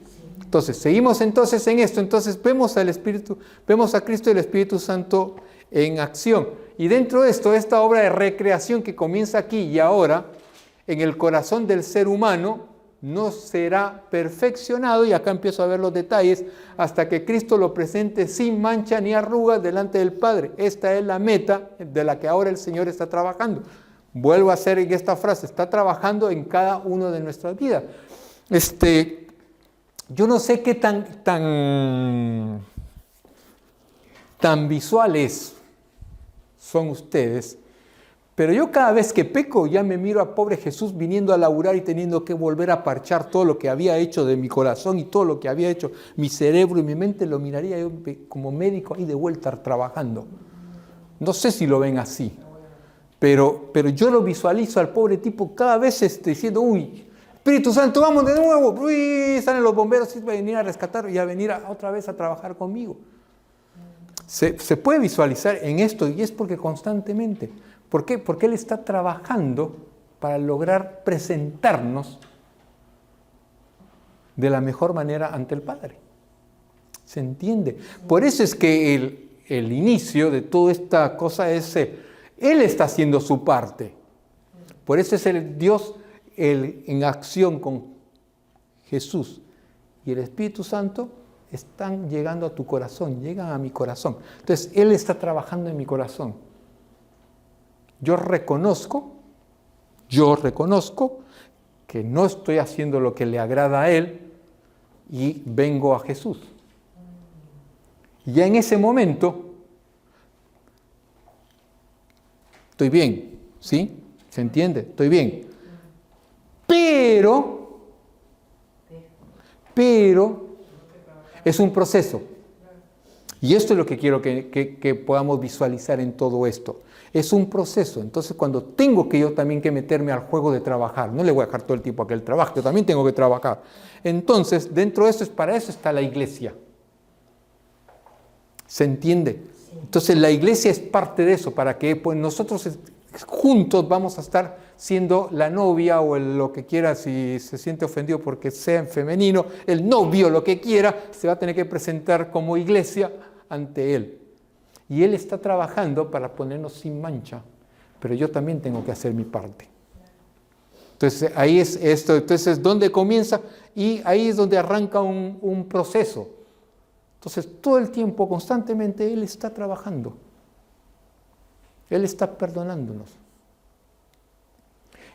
Entonces, seguimos entonces en esto. Entonces vemos al Espíritu, vemos a Cristo y el Espíritu Santo en acción. Y dentro de esto, esta obra de recreación que comienza aquí y ahora, en el corazón del ser humano, no será perfeccionado, y acá empiezo a ver los detalles, hasta que Cristo lo presente sin mancha ni arrugas delante del Padre. Esta es la meta de la que ahora el Señor está trabajando. Vuelvo a hacer en esta frase, está trabajando en cada uno de nuestras vidas. Yo no sé qué tan visuales son ustedes, pero yo cada vez que peco ya me miro a pobre Jesús viniendo a laburar y teniendo que volver a parchar todo lo que había hecho de mi corazón y todo lo que había hecho mi cerebro y mi mente, lo miraría yo como médico ahí de vuelta trabajando. No sé si lo ven así, pero yo lo visualizo al pobre tipo cada vez diciendo, uy, Espíritu Santo, vamos de nuevo, uy, salen los bomberos y van a venir a rescatar y a venir otra vez a trabajar conmigo. Se puede visualizar en esto, y es porque constantemente. ¿Por qué? Porque Él está trabajando para lograr presentarnos de la mejor manera ante el Padre. ¿Se entiende? Por eso es que el inicio de toda esta cosa es, Él está haciendo su parte. Por eso es el Dios en acción con Jesús y el Espíritu Santo están llegando a tu corazón, llegan a mi corazón. Entonces, Él está trabajando en mi corazón. Yo reconozco que no estoy haciendo lo que le agrada a Él y vengo a Jesús. Y ya en ese momento estoy bien, ¿sí? ¿Se entiende? Estoy bien. Pero es un proceso. Y esto es lo que quiero que podamos visualizar en todo esto. Es un proceso. Entonces, cuando tengo que yo también que meterme al juego de trabajar, no le voy a dejar todo el tiempo a que él trabaje, yo también tengo que trabajar. Entonces, dentro de eso, para eso está la iglesia. ¿Se entiende? Entonces la iglesia es parte de eso, para que pues, nosotros juntos vamos a estar siendo la novia o lo que quiera, si se siente ofendido porque sea en femenino, el novio, lo que quiera, se va a tener que presentar como iglesia ante él. Y él está trabajando para ponernos sin mancha, pero yo también tengo que hacer mi parte. Entonces ahí es esto, entonces ¿dónde comienza? Y ahí es donde arranca un proceso. Entonces todo el tiempo, constantemente, Él está trabajando. Él está perdonándonos.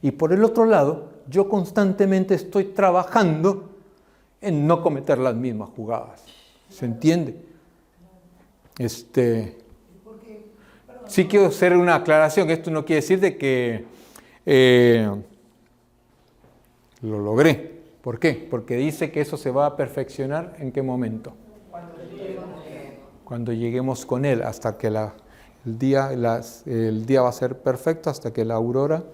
Y por el otro lado, yo constantemente estoy trabajando en no cometer las mismas jugadas. ¿Se entiende? Sí quiero hacer una aclaración. Esto no quiere decir de que lo logré. ¿Por qué? Porque dice que eso se va a perfeccionar ¿en qué momento? Cuando lleguemos con Él, hasta que el día va a ser perfecto, hasta que la aurora...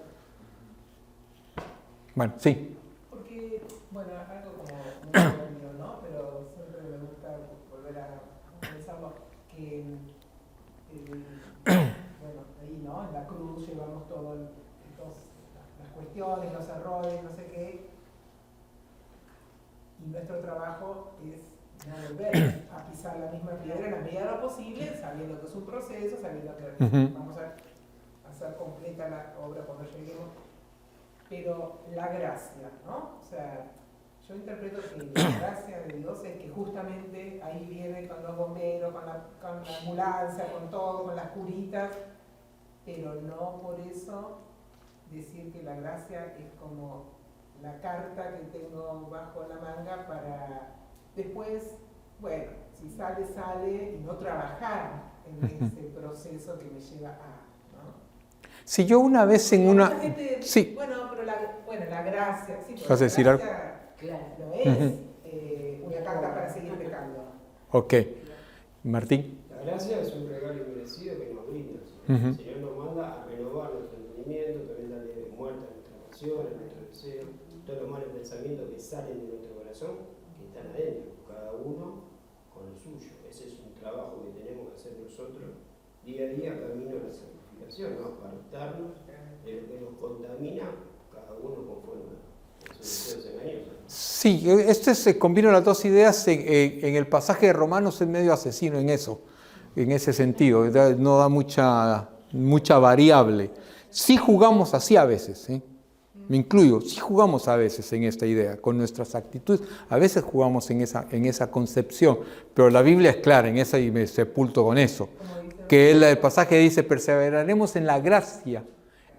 Bueno, sí. Porque, bueno, algo como muy obvio, ¿no? Pero siempre me gusta volver a pensarlo, que, bueno, ahí, ¿no? En la cruz llevamos todas las cuestiones, los errores, no sé qué. Y nuestro trabajo es no volver a pisar la misma piedra en la medida de lo posible, sabiendo que es un proceso, sabiendo que vamos a hacer completa la obra cuando lleguemos. Pero la gracia, ¿no? O sea, yo interpreto que la gracia de Dios es que justamente ahí viene con los bomberos, con la ambulancia, con todo, con las curitas, pero no por eso decir que la gracia es como la carta que tengo bajo la manga para después, bueno, si sale, sale, y no trabajar en ese proceso que me lleva a, ¿no? Si yo una vez en una... Gente, Sí. Bueno, pero la gracia, sí, ¿Vas a decir la algo? gracia no es una carta para seguir pecando. Ok. Martín. La gracia es un regalo inmerecido que nos brinda. Ujú. El Señor nos manda a renovar nuestro entendimiento, también darle muerte a nuestras pasiones, a nuestros deseos, todos los malos pensamientos que salen de nuestro corazón, que están adentro, cada uno con lo suyo. Ese es un trabajo que tenemos que hacer nosotros día a día, camino a la santificación, ¿no? Apartarnos de lo que nos contamina, cada uno conforme a sus deseos engañosos. Sí, se combinan las dos ideas en el pasaje de Romanos, es medio asesino en eso, en ese sentido, no da mucha variable. Sí jugamos así a veces, me incluyo, sí jugamos a veces en esta idea, con nuestras actitudes, a veces jugamos en esa concepción, pero la Biblia es clara en esa y me sepulto con eso, que el pasaje dice, perseveraremos en la gracia,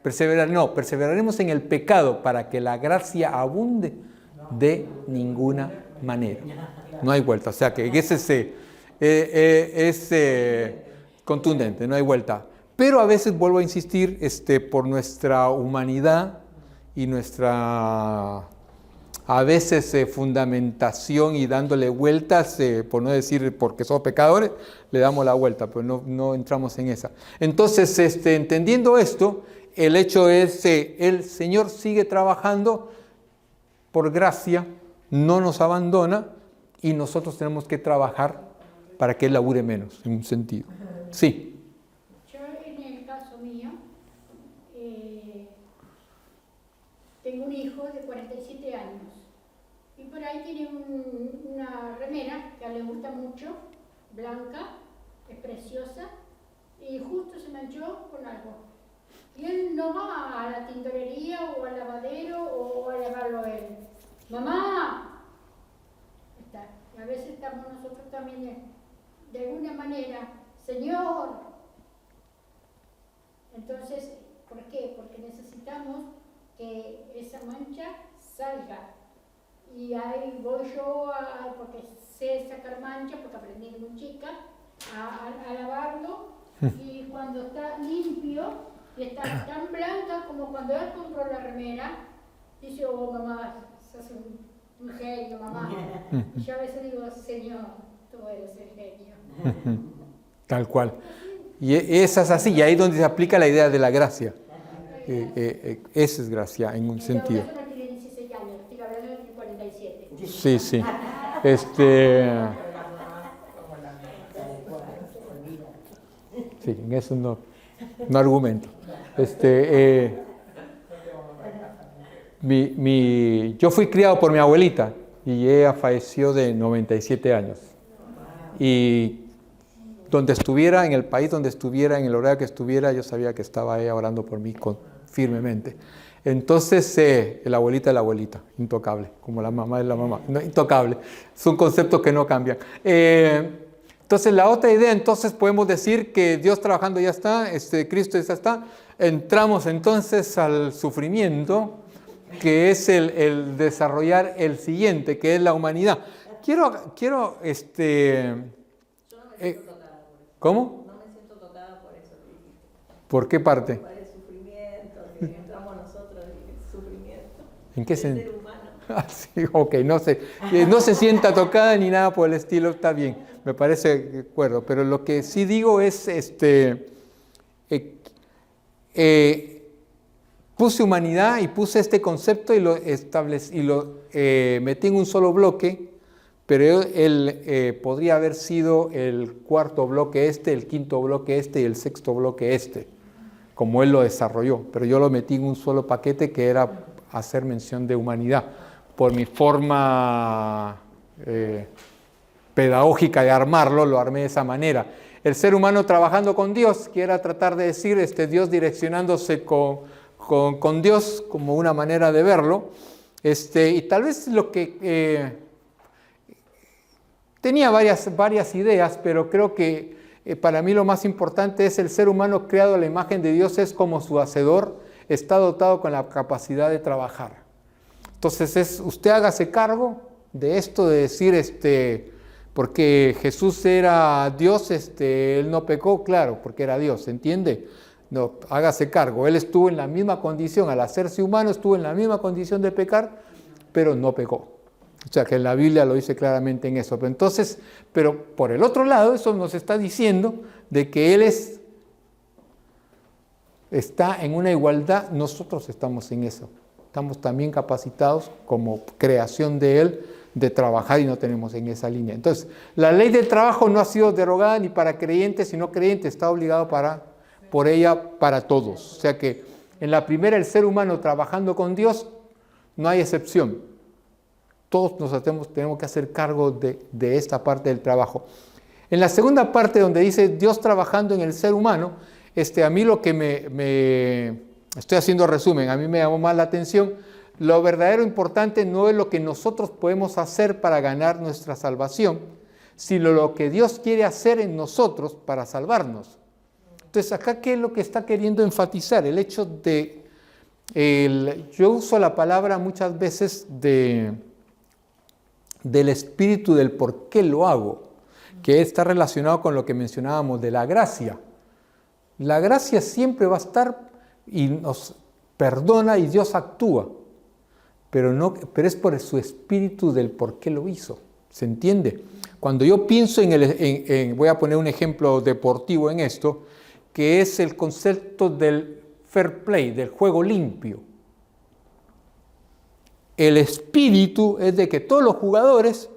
perseveraremos en el pecado para que la gracia abunde de ninguna manera. No hay vuelta, o sea que ese es contundente, no hay vuelta. Pero a veces vuelvo a insistir, por nuestra humanidad y nuestra a veces fundamentación y dándole vueltas, por no decir porque somos pecadores, le damos la vuelta, pero no entramos en esa. Entonces, entendiendo esto, el hecho es el Señor sigue trabajando por gracia, no nos abandona y nosotros tenemos que trabajar para que Él labure menos, en un sentido. Sí. Yo, en el caso mío, tengo un hijo de 47 años y por ahí tiene una remera que a él le gusta mucho, blanca, es preciosa y justo se manchó con algo. Y él no va a la tintorería o al lavadero o a lavarlo él. ¡Mamá! Está. Y a veces estamos nosotros también de alguna manera, Señor. Entonces, ¿por qué? Porque necesitamos que esa mancha salga. Y ahí voy yo, porque sé sacar mancha, porque aprendí de muy chica, a lavarlo. Y cuando está limpio, y está tan blanca como cuando él compró la remera, dice, oh mamá, sos un genio, mamá. Y yo a veces digo, Señor, tú eres el genio. Tal cual. Y esa es así, y ahí es donde se aplica la idea de la gracia. Esa es gracia en un sentido. Yo no tiene 16 años, estoy hablando de 47. Sí, sí. Sí, en eso no argumento. Yo fui criado por mi abuelita y ella falleció de 97 años. Y donde estuviera, en el país donde estuviera, en el horario que estuviera, yo sabía que estaba ella orando por mí firmemente. Entonces, la abuelita es la abuelita, intocable, como la mamá es la mamá, no, intocable. Son conceptos que no cambian. Entonces, la otra idea, entonces podemos decir que Dios trabajando ya está, Cristo ya está. Entramos entonces al sufrimiento, que es el desarrollar el siguiente, que es la humanidad. Quiero Yo no me siento tocada por eso. ¿Cómo? No me siento tocada por eso que dijiste. ¿Por qué parte? Por el sufrimiento, que entramos nosotros en el sufrimiento. ¿En qué del ser sentido? humano. Ah, sí, ok, no se sienta tocada ni nada por el estilo, está bien, me parece de acuerdo, pero lo que sí digo es, puse humanidad y puse este concepto y lo establecí y lo metí en un solo bloque, pero él podría haber sido el cuarto bloque el quinto bloque y el sexto bloque como él lo desarrolló, pero yo lo metí en un solo paquete que era hacer mención de humanidad. Por mi forma pedagógica de armarlo, lo armé de esa manera. El ser humano trabajando con Dios, que era tratar de decir Dios direccionándose con Dios como una manera de verlo. Y tal vez lo que tenía varias ideas, pero creo que para mí lo más importante es el ser humano creado a la imagen de Dios, es como su hacedor, está dotado con la capacidad de trabajar. Entonces usted hágase cargo de esto, de decir, porque Jesús era Dios, él no pecó, claro, porque era Dios, ¿se entiende? No, hágase cargo, él estuvo en la misma condición, al hacerse humano estuvo en la misma condición de pecar, pero no pecó. O sea que en la Biblia lo dice claramente en eso. Pero por el otro lado, eso nos está diciendo de que él está en una igualdad, nosotros estamos en eso. Estamos también capacitados como creación de Él de trabajar y no tenemos en esa línea. Entonces, la ley del trabajo no ha sido derogada ni para creyentes y no creyentes, está obligado por ella para todos. O sea que en la primera el ser humano trabajando con Dios no hay excepción. Todos tenemos que hacer cargo de esta parte del trabajo. En la segunda parte donde dice Dios trabajando en el ser humano, a mí lo que estoy haciendo resumen, a mí me llamó más la atención, lo verdadero importante no es lo que nosotros podemos hacer para ganar nuestra salvación, sino lo que Dios quiere hacer en nosotros para salvarnos. Entonces, acá, ¿qué es lo que está queriendo enfatizar? El hecho de, yo uso la palabra muchas veces del espíritu del por qué lo hago, que está relacionado con lo que mencionábamos de la gracia. La gracia siempre va a estar y nos perdona y Dios actúa, pero es por su espíritu del por qué lo hizo. ¿Se entiende? Cuando yo pienso voy a poner un ejemplo deportivo en esto, que es el concepto del fair play, del juego limpio. El espíritu es de que todos los jugadores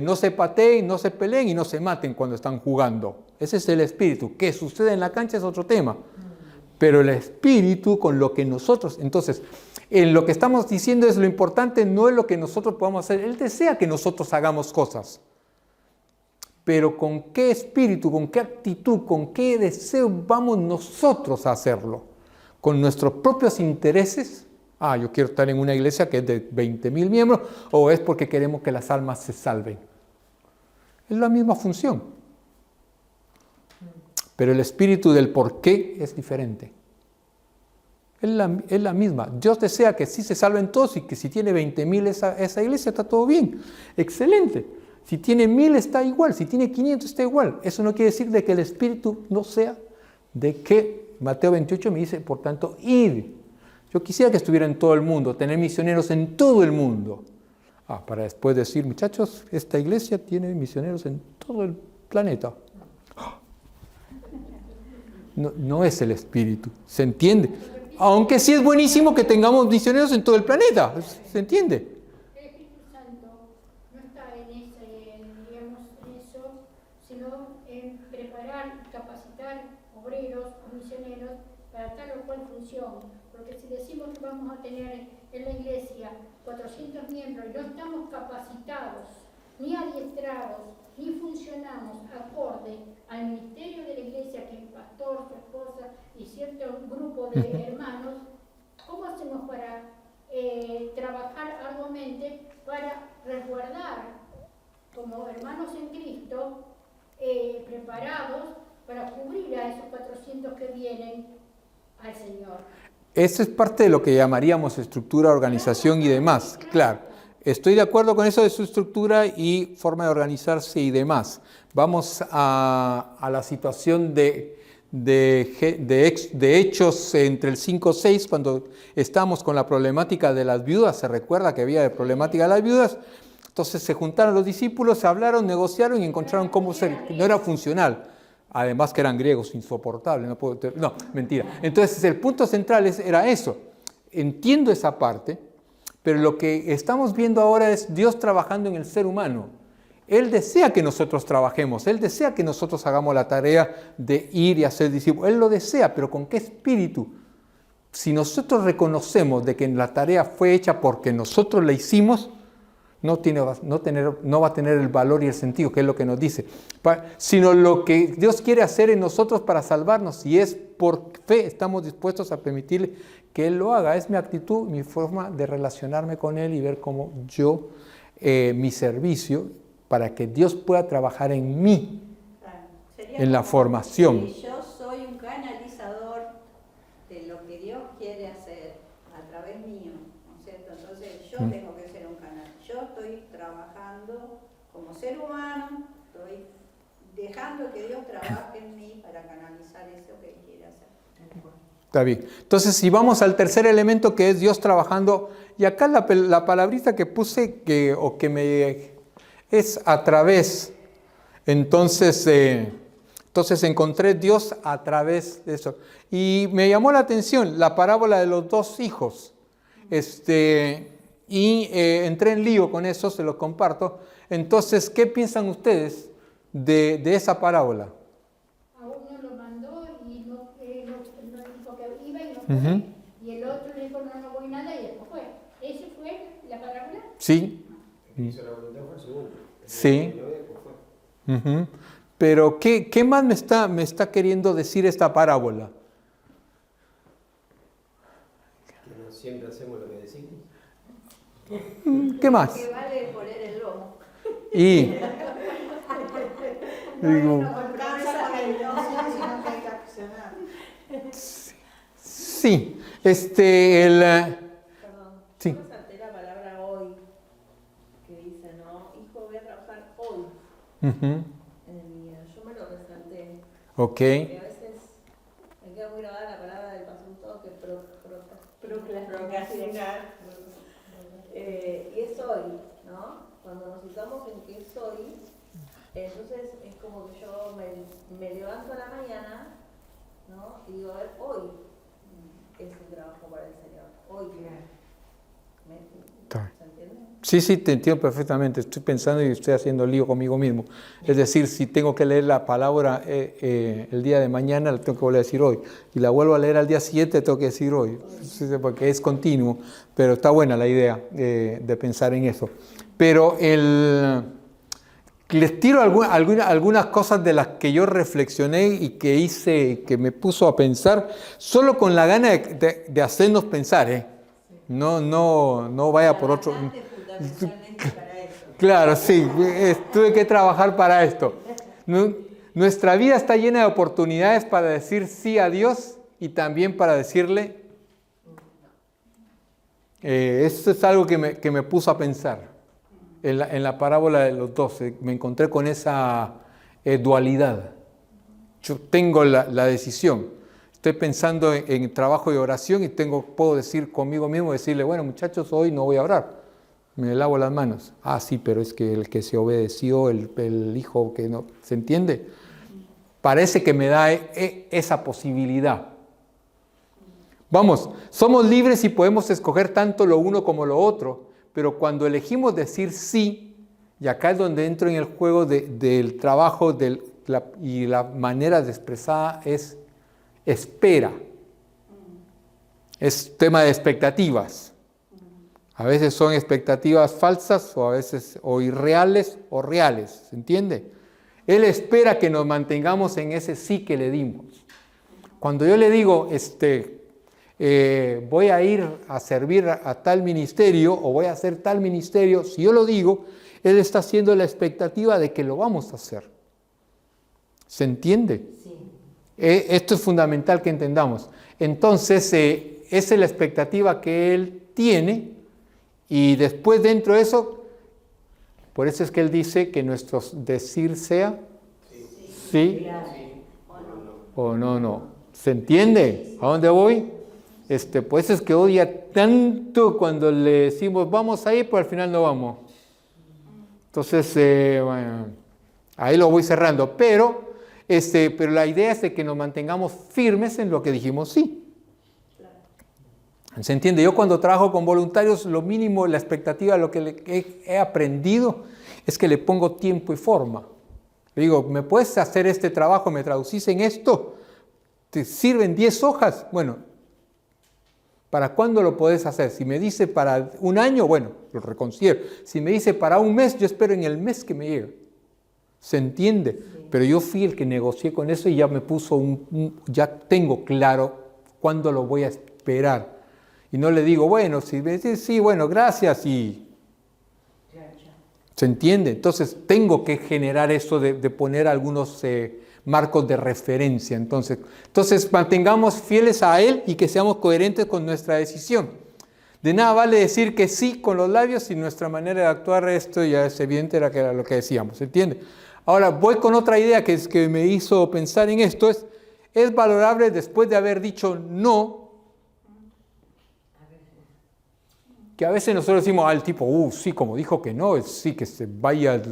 no se pateen, no se peleen y no se maten cuando están jugando. Ese es el espíritu. ¿Qué sucede en la cancha es otro tema? Pero el espíritu con lo que nosotros... Entonces, en lo que estamos diciendo es lo importante, no es lo que nosotros podamos hacer. Él desea que nosotros hagamos cosas. Pero con qué espíritu, con qué actitud, con qué deseo vamos nosotros a hacerlo. ¿Con nuestros propios intereses? Yo quiero estar en una iglesia que es de 20,000 miembros, o es porque queremos que las almas se salven. Es la misma función. Pero el espíritu del por qué es diferente. Es la misma. Dios desea que sí se salven todos y que si tiene 20,000 esa iglesia está todo bien. Excelente. Si tiene 1,000 está igual, si tiene 500 está igual. Eso no quiere decir de que el espíritu no sea de que Mateo 28 me dice, por tanto, id. Yo quisiera que estuviera en todo el mundo, tener misioneros en todo el mundo. Para después decir, muchachos, esta iglesia tiene misioneros en todo el planeta. No es el espíritu, ¿se entiende? Aunque sí es buenísimo que tengamos misioneros en todo el planeta, ¿se entiende? El Espíritu Santo no está en eso, sino en preparar preparar y capacitar obreros o misioneros para tal o cual función. Porque si decimos que vamos a tener en la iglesia 400 miembros y no estamos capacitados, ni adiestrados, ni funcionamos acorde al ministerio de la iglesia, que es el pastor, su esposa y cierto grupo de hermanos, ¿cómo hacemos para trabajar arduamente para resguardar como hermanos en Cristo, preparados para cubrir a esos 400 que vienen al Señor? Eso es parte de lo que llamaríamos estructura, organización y demás. Claro, estoy de acuerdo con eso de su estructura y forma de organizarse y demás. Vamos a la situación de Hechos entre el 5 y 6, cuando estamos con la problemática de las viudas. Se recuerda que había problemática de las viudas. Entonces se juntaron los discípulos, se hablaron, negociaron y encontraron cómo no era funcional. Además que eran griegos, insoportables. No, mentira. Entonces el punto central era eso. Entiendo esa parte, pero lo que estamos viendo ahora es Dios trabajando en el ser humano. Él desea que nosotros trabajemos, Él desea que nosotros hagamos la tarea de ir y hacer discípulos. Él lo desea, pero ¿con qué espíritu? Si nosotros reconocemos de que la tarea fue hecha porque nosotros la hicimos, no va a tener el valor y el sentido, que es lo que nos dice, sino lo que Dios quiere hacer en nosotros para salvarnos, y es por fe estamos dispuestos a permitirle que Él lo haga. Es mi actitud, mi forma de relacionarme con Él y ver cómo yo, mi servicio, para que Dios pueda trabajar en mí, Sería en la como formación. si yo soy un canalizador de lo que Dios quiere hacer a través mío, ¿no es cierto? Entonces yo tengo que ser un canal. Yo estoy trabajando como ser humano, estoy dejando que Dios trabaje en mí para canalizar eso que quiere hacer. Está bien. Entonces, si vamos al tercer elemento, que es Dios trabajando, y acá la palabrita que puse, es a través. Entonces encontré Dios a través de eso. Y me llamó la atención la parábola de los dos hijos. Y entré en lío con eso, se lo comparto. Entonces, ¿qué piensan ustedes de esa parábola? A uno lo mandó y no dijo que iba y no fue. Y el otro le dijo, no voy nada, y después fue. ¿Esa fue la parábola? Sí. Hizo la voluntad fue el segundo. Sí. Pero, ¿qué más me está queriendo decir esta parábola? Que no siempre hacemos lo que decimos. ¿Qué más? Que vale poner el lomo. Y digo, No alcanza con la intención, sino que hay que accionar. sí, Perdón, sí. ¿cómo salté la palabra hoy? Que dice, ¿no? Hijo, voy a trabajar hoy en el día. Yo me lo resalté. Ok. Porque a veces me queda muy grabada la palabra del pastor todo que procrastinar. Y es hoy, ¿no? Cuando nos citamos en que es hoy, entonces es como que yo me levanto a la mañana, ¿no? Y digo, a ver, hoy es un trabajo para el Señor. Hoy. ¿Se entiende? Sí, te entiendo perfectamente. Estoy pensando y estoy haciendo lío conmigo mismo. Es decir, si tengo que leer la palabra el día de mañana, la tengo que volver a decir hoy. Y la vuelvo a leer al día siguiente, tengo que decir hoy. Porque es continuo. Pero está buena la idea de pensar en eso. Pero les tiro algunas cosas de las que yo reflexioné y que hice, que me puso a pensar, solo con la gana de hacernos pensar, No vaya por otro. Fundamentalmente para eso. Claro, sí, tuve que trabajar para esto. Nuestra vida está llena de oportunidades para decir sí a Dios y también para decirle. Esto es algo que me puso a pensar. En la parábola de los 12, me encontré con esa dualidad. Yo tengo la decisión. Estoy pensando en trabajo y oración y puedo decir conmigo mismo, decirle, bueno muchachos, hoy no voy a orar. Me lavo las manos. Ah, sí, pero es que el que se obedeció, el hijo que no, ¿se entiende? Parece que me da esa posibilidad. Vamos, somos libres y podemos escoger tanto lo uno como lo otro, pero cuando elegimos decir sí, y acá es donde entro en el juego del trabajo, y la manera de expresar es espera. Es tema de expectativas. A veces son expectativas falsas o a veces o irreales o reales, ¿se entiende? Él espera que nos mantengamos en ese sí que le dimos. Cuando yo le digo, voy a ir a servir a tal ministerio o voy a hacer tal ministerio, si yo lo digo, Él está haciendo la expectativa de que lo vamos a hacer. ¿Se entiende? Sí. Esto es fundamental que entendamos. Entonces, esa es la expectativa que Él tiene y después dentro de eso, por eso es que Él dice que nuestro decir sea sí, o no. ¿Se entiende? ¿A dónde voy? Pues es que odia tanto cuando le decimos vamos a ir, pero al final no vamos. Entonces, bueno, ahí lo voy cerrando. Pero la idea es de que nos mantengamos firmes en lo que dijimos sí. ¿Se entiende? Yo cuando trabajo con voluntarios, lo mínimo, la expectativa, lo que he aprendido es que le pongo tiempo y forma. Le digo, ¿me puedes hacer este trabajo? ¿Me traducís en esto? ¿Te sirven 10 hojas? Bueno, ¿para cuándo lo podés hacer? Si me dice para un año, bueno, lo reconsidero. Si me dice para un mes, yo espero en el mes que me llegue. ¿Se entiende? Sí. Pero yo fui el que negocié con eso y ya me puso ya tengo claro cuándo lo voy a esperar. Y no le digo, bueno, si me dice sí, bueno, gracias y... ¿Se entiende? Entonces tengo que generar eso de poner algunos marcos de referencia. Entonces mantengamos fieles a Él y que seamos coherentes con nuestra decisión. De nada vale decir que sí con los labios y nuestra manera de actuar, esto ya es evidente, era lo que decíamos. ¿Se entiende? Ahora voy con otra idea que me hizo pensar en esto. Es valorable después de haber dicho no, que a veces nosotros decimos al tipo, sí, como dijo que no, sí, que se vaya,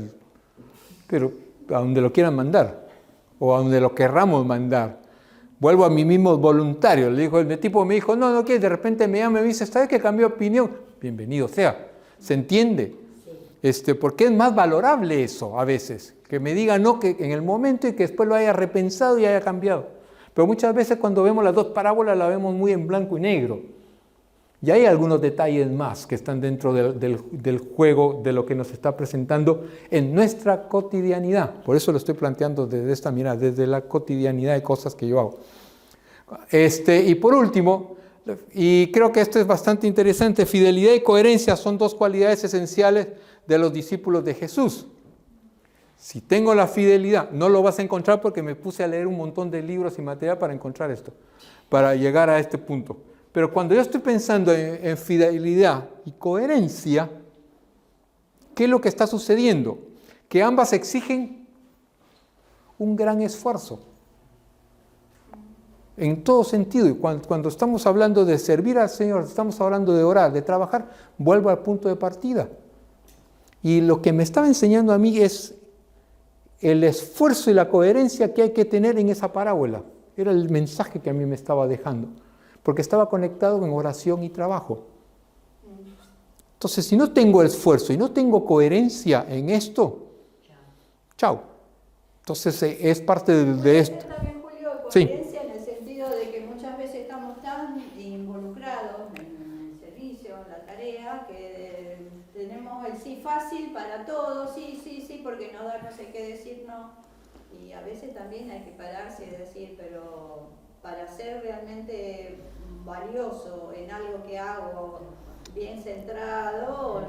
pero a donde lo quieran mandar, o a donde lo querramos mandar. Vuelvo a mis mismos voluntarios, el tipo me dijo, no quiere, de repente me llama y me dice, ¿sabes que cambió de opinión? Bienvenido sea, ¿se entiende? Sí. Porque es más valorable eso a veces, que me diga no que en el momento y que después lo haya repensado y haya cambiado. Pero muchas veces cuando vemos las dos parábolas la vemos muy en blanco y negro. Y hay algunos detalles más que están dentro del juego de lo que nos está presentando en nuestra cotidianidad. Por eso lo estoy planteando desde esta mirada, desde la cotidianidad de cosas que yo hago. Y por último, y creo que esto es bastante interesante, fidelidad y coherencia son dos cualidades esenciales de los discípulos de Jesús. Si tengo la fidelidad, no lo vas a encontrar porque me puse a leer un montón de libros y material para encontrar esto, para llegar a este punto. Pero cuando yo estoy pensando en fidelidad y coherencia, ¿qué es lo que está sucediendo? Que ambas exigen un gran esfuerzo. En todo sentido. Y cuando estamos hablando de servir al Señor, estamos hablando de orar, de trabajar, vuelvo al punto de partida. Y lo que me estaba enseñando a mí es el esfuerzo y la coherencia que hay que tener en esa parábola. Era el mensaje que a mí me estaba dejando. Porque estaba conectado en oración y trabajo. Entonces, si no tengo esfuerzo y no tengo coherencia en esto, chao. Entonces, es parte de esto. También, Julio, coherencia sí. En el sentido de que muchas veces estamos tan involucrados en el servicio, en la tarea, que tenemos el sí fácil para todo, sí, porque no sé qué decir no. Y a veces también hay que pararse y decir, pero para ser realmente valioso en algo que hago bien centrado,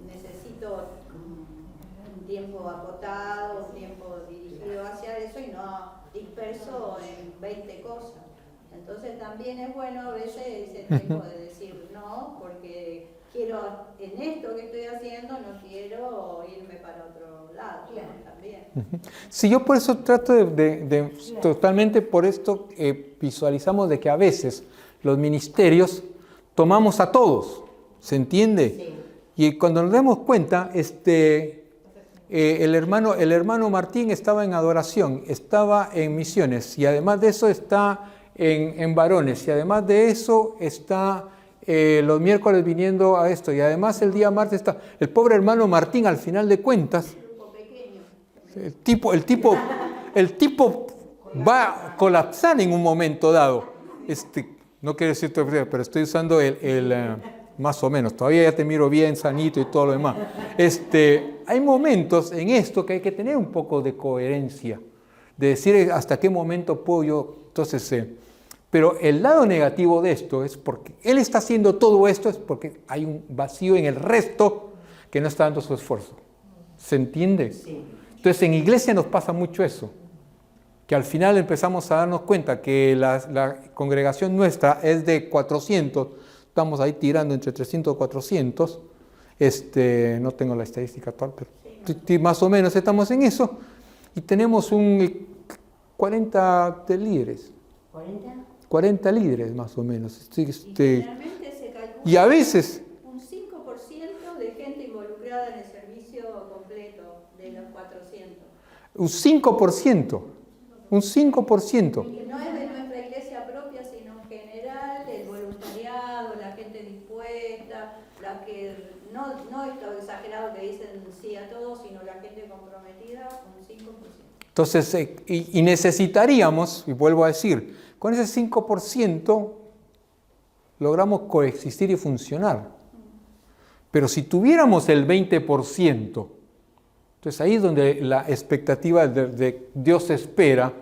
necesito un tiempo acotado, un tiempo dirigido hacia eso y no disperso en 20 cosas. Entonces también es bueno a veces ese tiempo de decir no, porque quiero, en esto que estoy haciendo, no quiero irme para otro lado, ¿no? También. Sí, yo por eso trato totalmente por esto visualizamos de que a veces los ministerios tomamos a todos, ¿se entiende? Sí. Y cuando nos demos cuenta, el hermano Martín estaba en adoración, estaba en misiones y además de eso está en varones y además de eso está los miércoles viniendo a esto y además el día martes está el pobre hermano Martín al final de cuentas. El tipo el tipo va a colapsar en un momento dado. No quiero decir, pero estoy usando más o menos. Todavía ya te miro bien, sanito y todo lo demás. Hay momentos en esto que hay que tener un poco de coherencia, de decir hasta qué momento puedo yo. Entonces, pero el lado negativo de esto es porque él está haciendo todo esto, es porque hay un vacío en el resto que no está dando su esfuerzo. ¿Se entiende? Sí. Entonces, en iglesia nos pasa mucho eso, que al final empezamos a darnos cuenta que la congregación nuestra es de 400, estamos ahí tirando entre 300 y 400, no tengo la estadística actual, pero más o menos estamos en eso, y tenemos 40 de líderes. ¿40? 40 líderes más o menos. Y generalmente se calcula Y a veces, un 5% de gente involucrada en el servicio completo de los 400. un 5%, un 5%. Y no es de nuestra iglesia propia, sino en general, el voluntariado, la gente dispuesta, la que no es lo exagerado que dicen sí a todos, sino la gente comprometida, un 5%. Entonces, y necesitaríamos, y vuelvo a decir, con ese 5% logramos coexistir y funcionar. Pero si tuviéramos el 20%, entonces ahí es donde la expectativa de Dios espera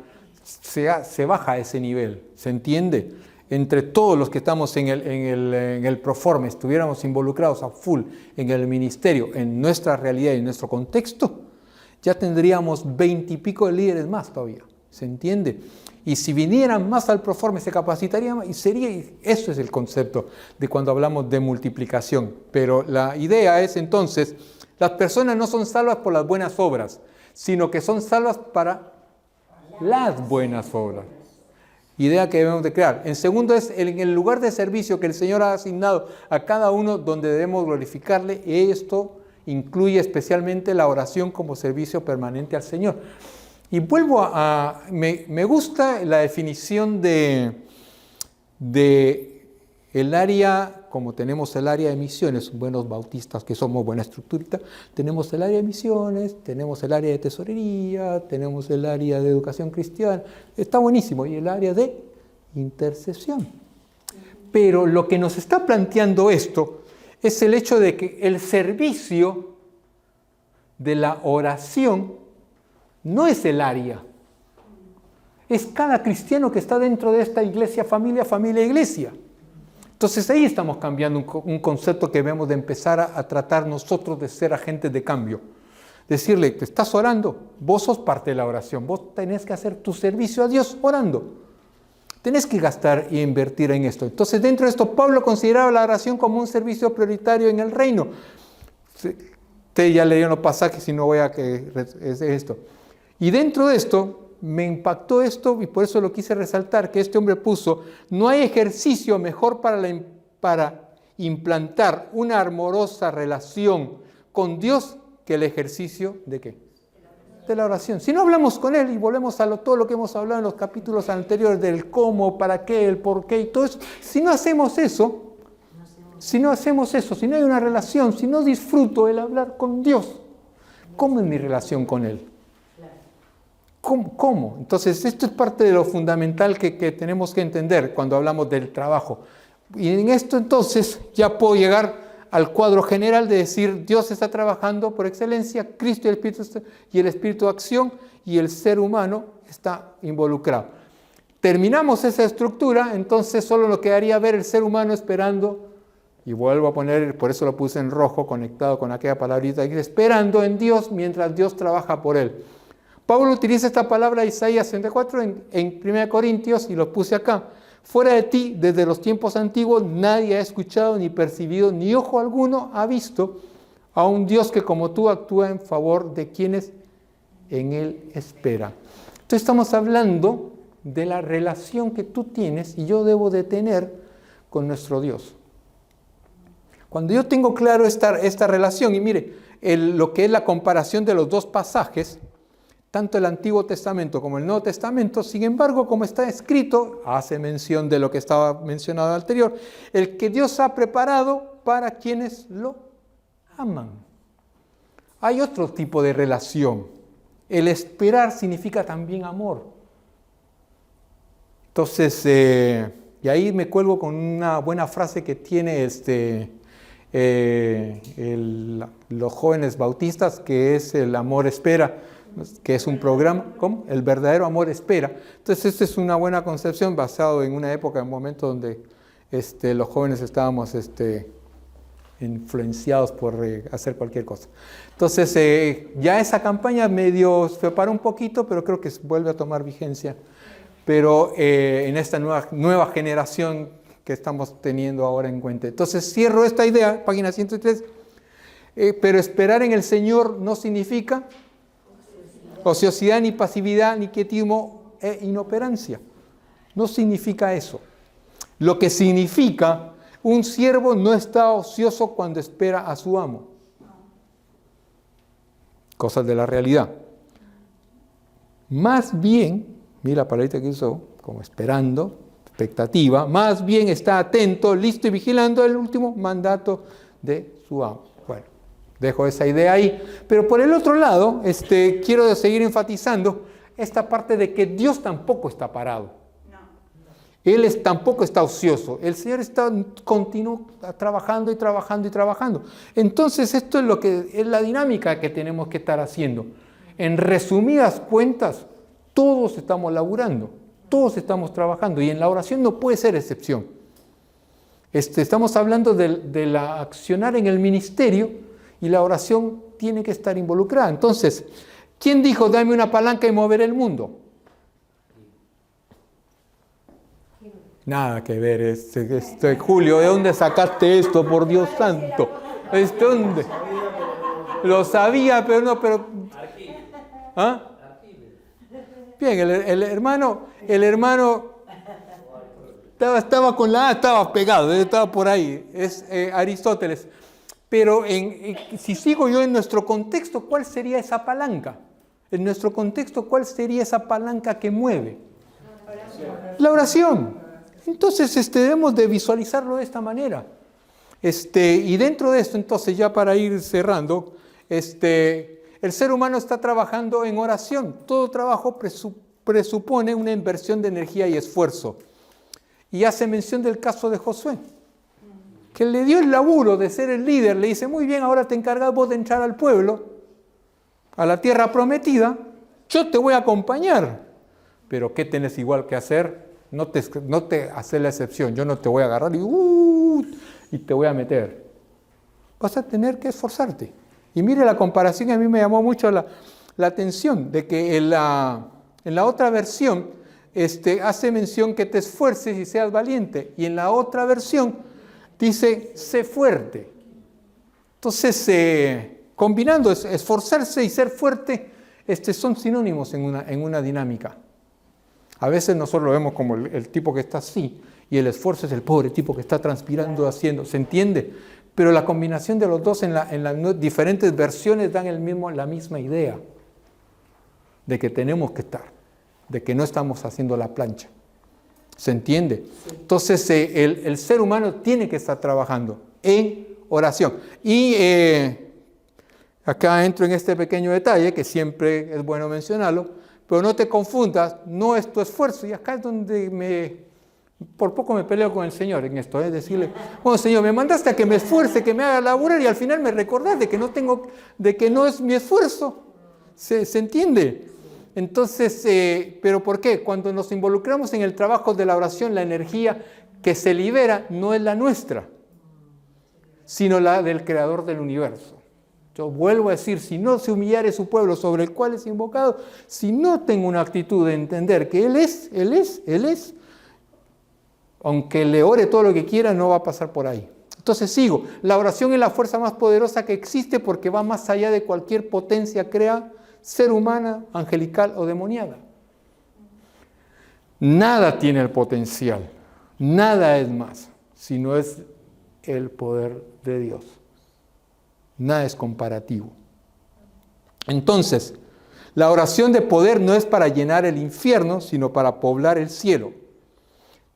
se baja a ese nivel. ¿Se entiende? Entre todos los que estamos en el Proforme, estuviéramos involucrados a full en el ministerio, en nuestra realidad y en nuestro contexto, ya tendríamos 20 y pico de líderes más todavía. ¿Se entiende? Y si vinieran más al Proforme, se capacitarían más, eso es el concepto de cuando hablamos de multiplicación. Pero la idea es entonces, las personas no son salvas por las buenas obras, sino que son salvas para las buenas obras. Idea que debemos de crear. En segundo es en el lugar de servicio que el Señor ha asignado a cada uno donde debemos glorificarle, y esto incluye especialmente la oración como servicio permanente al Señor. Y vuelvo me gusta la definición de el área, como tenemos el área de misiones, buenos bautistas que somos, buena estructurita, tenemos el área de misiones, tenemos el área de tesorería, tenemos el área de educación cristiana, está buenísimo, y el área de intercesión. Pero lo que nos está planteando esto es el hecho de que el servicio de la oración no es el área, es cada cristiano que está dentro de esta iglesia, familia, iglesia. Entonces ahí estamos cambiando un concepto que debemos de empezar a tratar nosotros de ser agentes de cambio. Decirle, te estás orando, vos sos parte de la oración, vos tenés que hacer tu servicio a Dios orando. Tenés que gastar e invertir en esto. Entonces dentro de esto Pablo consideraba la oración como un servicio prioritario en el reino. Ustedes ya leyeron los pasajes y no voy a que es esto. Y dentro de esto, me impactó esto y por eso lo quise resaltar, que este hombre puso, no hay ejercicio mejor para implantar una amorosa relación con Dios que el ejercicio ¿de qué? De la oración. Si no hablamos con Él y volvemos a todo lo que hemos hablado en los capítulos anteriores del cómo, para qué, el por qué y todo eso, si no hacemos eso, si no hay una relación, si no disfruto el hablar con Dios, ¿cómo es mi relación con Él? ¿Cómo? Entonces, esto es parte de lo fundamental que tenemos que entender cuando hablamos del trabajo. Y en esto, entonces, ya puedo llegar al cuadro general de decir, Dios está trabajando por excelencia, Cristo y el Espíritu de acción, y el ser humano está involucrado. Terminamos esa estructura, entonces solo nos quedaría ver el ser humano esperando, y vuelvo a poner, por eso lo puse en rojo, conectado con aquella palabrita, esperando en Dios mientras Dios trabaja por él. Pablo utiliza esta palabra de Isaías 64 en 1 Corintios y lo puse acá. Fuera de ti, desde los tiempos antiguos, nadie ha escuchado ni percibido, ni ojo alguno ha visto a un Dios que como tú actúa en favor de quienes en Él esperan. Entonces estamos hablando de la relación que tú tienes y yo debo de tener con nuestro Dios. Cuando yo tengo claro esta relación, y mire, lo que es la comparación de los dos pasajes, tanto el Antiguo Testamento como el Nuevo Testamento, sin embargo, como está escrito, hace mención de lo que estaba mencionado anterior, el que Dios ha preparado para quienes lo aman. Hay otro tipo de relación, el esperar significa también amor. Entonces, y ahí me cuelgo con una buena frase que tiene los jóvenes bautistas, que es el amor espera, que es un programa, ¿cómo? El verdadero amor espera. Entonces, esta es una buena concepción basado en una época, en un momento donde los jóvenes estábamos influenciados por hacer cualquier cosa. Entonces, ya esa campaña medio se paró un poquito, pero creo que vuelve a tomar vigencia. Pero en esta nueva generación que estamos teniendo ahora en cuenta. Entonces, cierro esta idea, página 103. Pero esperar en el Señor no significa ociosidad, ni pasividad, ni quietismo e inoperancia. No significa eso. Lo que significa, un siervo no está ocioso cuando espera a su amo. Cosas de la realidad. Más bien, mira la palabrita que usó, como esperando, expectativa, más bien está atento, listo y vigilando el último mandato de su amo. Bueno, dejo esa idea ahí. Pero por el otro lado, quiero seguir enfatizando esta parte de que Dios tampoco está parado. Él tampoco está ocioso. El Señor continúa trabajando y trabajando y trabajando. Entonces, esto es lo que es la dinámica que tenemos que estar haciendo. En resumidas cuentas, todos estamos laburando, todos estamos trabajando, y en la oración no puede ser excepción. Estamos hablando de la accionar en el ministerio, y la oración tiene que estar involucrada. Entonces, ¿quién dijo dame una palanca y moveré el mundo? Nada que ver, Julio, ¿de dónde sacaste esto, por Dios santo? ¿Dónde? Lo sabía, pero no, ¿ah? Bien, el hermano estaba con la A, estaba pegado, estaba por ahí, es Aristóteles. Pero si sigo yo en nuestro contexto, ¿cuál sería esa palanca? En nuestro contexto, ¿cuál sería esa palanca que mueve? La oración. Entonces debemos de visualizarlo de esta manera. Y dentro de esto, entonces, ya para ir cerrando, el ser humano está trabajando en oración. Todo trabajo presupone una inversión de energía y esfuerzo. Y hace mención del caso de Josué, que le dio el laburo de ser el líder. Le dice, muy bien, ahora te encargas vos de entrar al pueblo, a la tierra prometida. Yo te voy a acompañar. Pero ¿qué tenés igual que hacer? No te haces la excepción. Yo no te voy a agarrar y te voy a meter. Vas a tener que esforzarte. Y mire la comparación, a mí me llamó mucho la atención, de que en la otra versión hace mención que te esfuerces y seas valiente. Y en la otra versión dice, sé fuerte. Entonces, combinando esforzarse y ser fuerte, son sinónimos en una dinámica. A veces nosotros lo vemos como el tipo que está así, y el esfuerzo es el pobre tipo que está transpirando, haciendo, ¿se entiende? Pero la combinación de los dos en las diferentes versiones dan la misma idea de que tenemos que estar, de que no estamos haciendo la plancha. ¿Se entiende? Entonces, el ser humano tiene que estar trabajando en oración. Y acá entro en este pequeño detalle, que siempre es bueno mencionarlo, pero no te confundas, no es tu esfuerzo. Y acá es donde por poco me peleo con el Señor en esto, decirle, bueno, Señor, me mandaste a que me esfuerce, que me haga laburar, y al final me recordás de que no es mi esfuerzo. ¿Se entiende? Entonces, ¿pero por qué? Cuando nos involucramos en el trabajo de la oración, la energía que se libera no es la nuestra, sino la del Creador del universo. Yo vuelvo a decir, si no se humillare su pueblo sobre el cual es invocado, si no tengo una actitud de entender que Él es, aunque le ore todo lo que quiera, no va a pasar por ahí. Entonces sigo, la oración es la fuerza más poderosa que existe porque va más allá de cualquier potencia creada, ser humana, angelical o demoníaca. Nada tiene el potencial, nada es más, si no es el poder de Dios. Nada es comparativo. Entonces, la oración de poder no es para llenar el infierno, sino para poblar el cielo.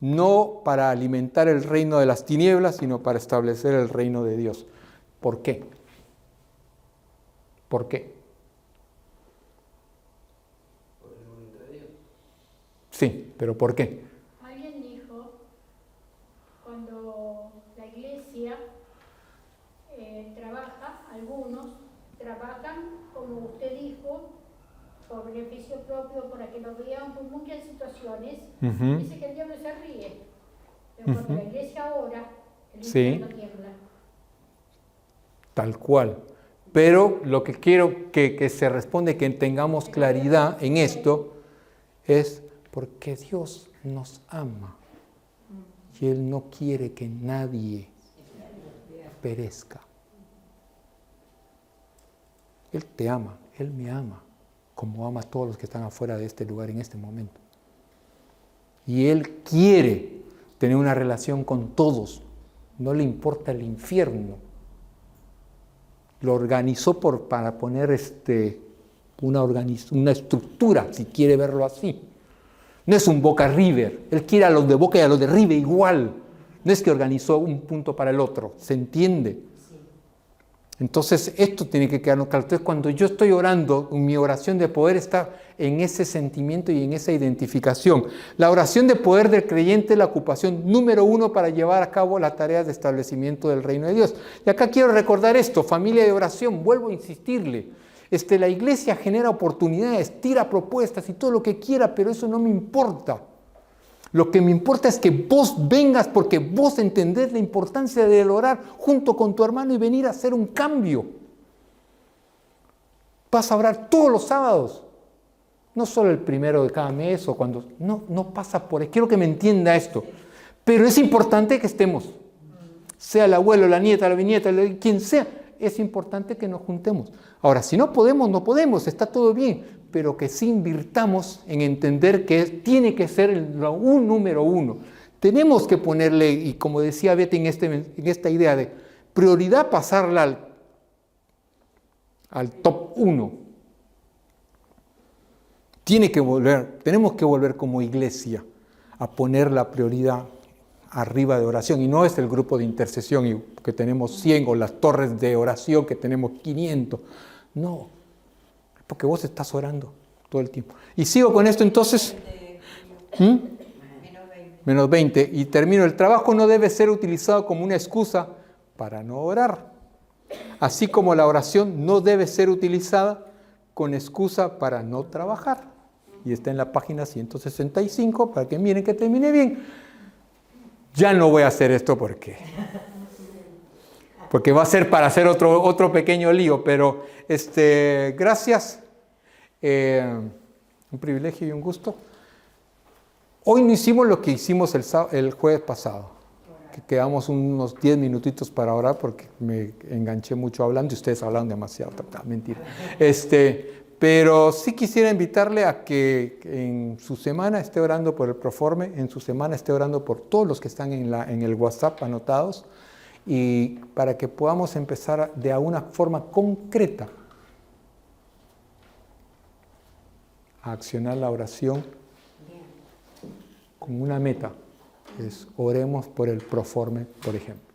No para alimentar el reino de las tinieblas, sino para establecer el reino de Dios. ¿Por qué? ¿Por qué? Sí, pero ¿por qué? Alguien dijo, cuando la iglesia trabaja, algunos trabajan, como usted dijo, por beneficio propio, para que lo vean por muchas situaciones. Ujú. Dice que el diablo se ríe, pero cuando la iglesia ora, el Sí. infierno tiembla. Tal cual. Pero lo que quiero que se responde, que tengamos claridad en esto, es porque Dios nos ama y Él no quiere que nadie perezca. Él te ama, Él me ama, como ama a todos los que están afuera de este lugar en este momento. Y Él quiere tener una relación con todos, no le importa el infierno. Lo organizó para poner una estructura, si quiere verlo así. No es un Boca River, Él quiere a los de Boca y a los de River igual. No es que organizó un punto para el otro, ¿se entiende? Entonces esto tiene que quedarnos claro. Entonces cuando yo estoy orando, mi oración de poder está en ese sentimiento y en esa identificación. La oración de poder del creyente es la ocupación número 1 para llevar a cabo las tareas de establecimiento del reino de Dios. Y acá quiero recordar esto, familia de oración, vuelvo a insistirle. La iglesia genera oportunidades, tira propuestas y todo lo que quiera, pero eso no me importa. Lo que me importa es que vos vengas porque vos entendés la importancia del orar junto con tu hermano y venir a hacer un cambio. Vas a orar todos los sábados, no solo el primero de cada mes o cuando... No pasa por ahí. Quiero que me entienda esto. Pero es importante que estemos. Sea el abuelo, la nieta, la bisnieta, quien sea. Es importante que nos juntemos. Ahora, si no podemos, no podemos. Está todo bien. Pero que sí invirtamos en entender que tiene que ser un número 1. Tenemos que ponerle, y como decía Betty en esta idea de prioridad, pasarla al top 1. Tenemos que volver como iglesia a poner la prioridad arriba de oración. Y no es el grupo de intercesión y que tenemos 100 o las torres de oración que tenemos 500. No. Porque vos estás orando todo el tiempo. Y sigo con esto entonces. Menos 20. Y termino. El trabajo no debe ser utilizado como una excusa para no orar. Así como la oración no debe ser utilizada con excusa para no trabajar. Y está en la página 165 para que miren que termine bien. Ya no voy a hacer esto porque va a ser para hacer otro pequeño lío, pero gracias, un privilegio y un gusto. Hoy no hicimos lo que hicimos el jueves pasado, que quedamos unos 10 minutitos para orar porque me enganché mucho hablando y ustedes hablaron demasiado, mentira. Pero sí quisiera invitarle a que en su semana esté orando por el Proforme, en su semana esté orando por todos los que están en el WhatsApp anotados, y para que podamos empezar de una forma concreta a accionar la oración con una meta, es oremos por el Proforme, por ejemplo.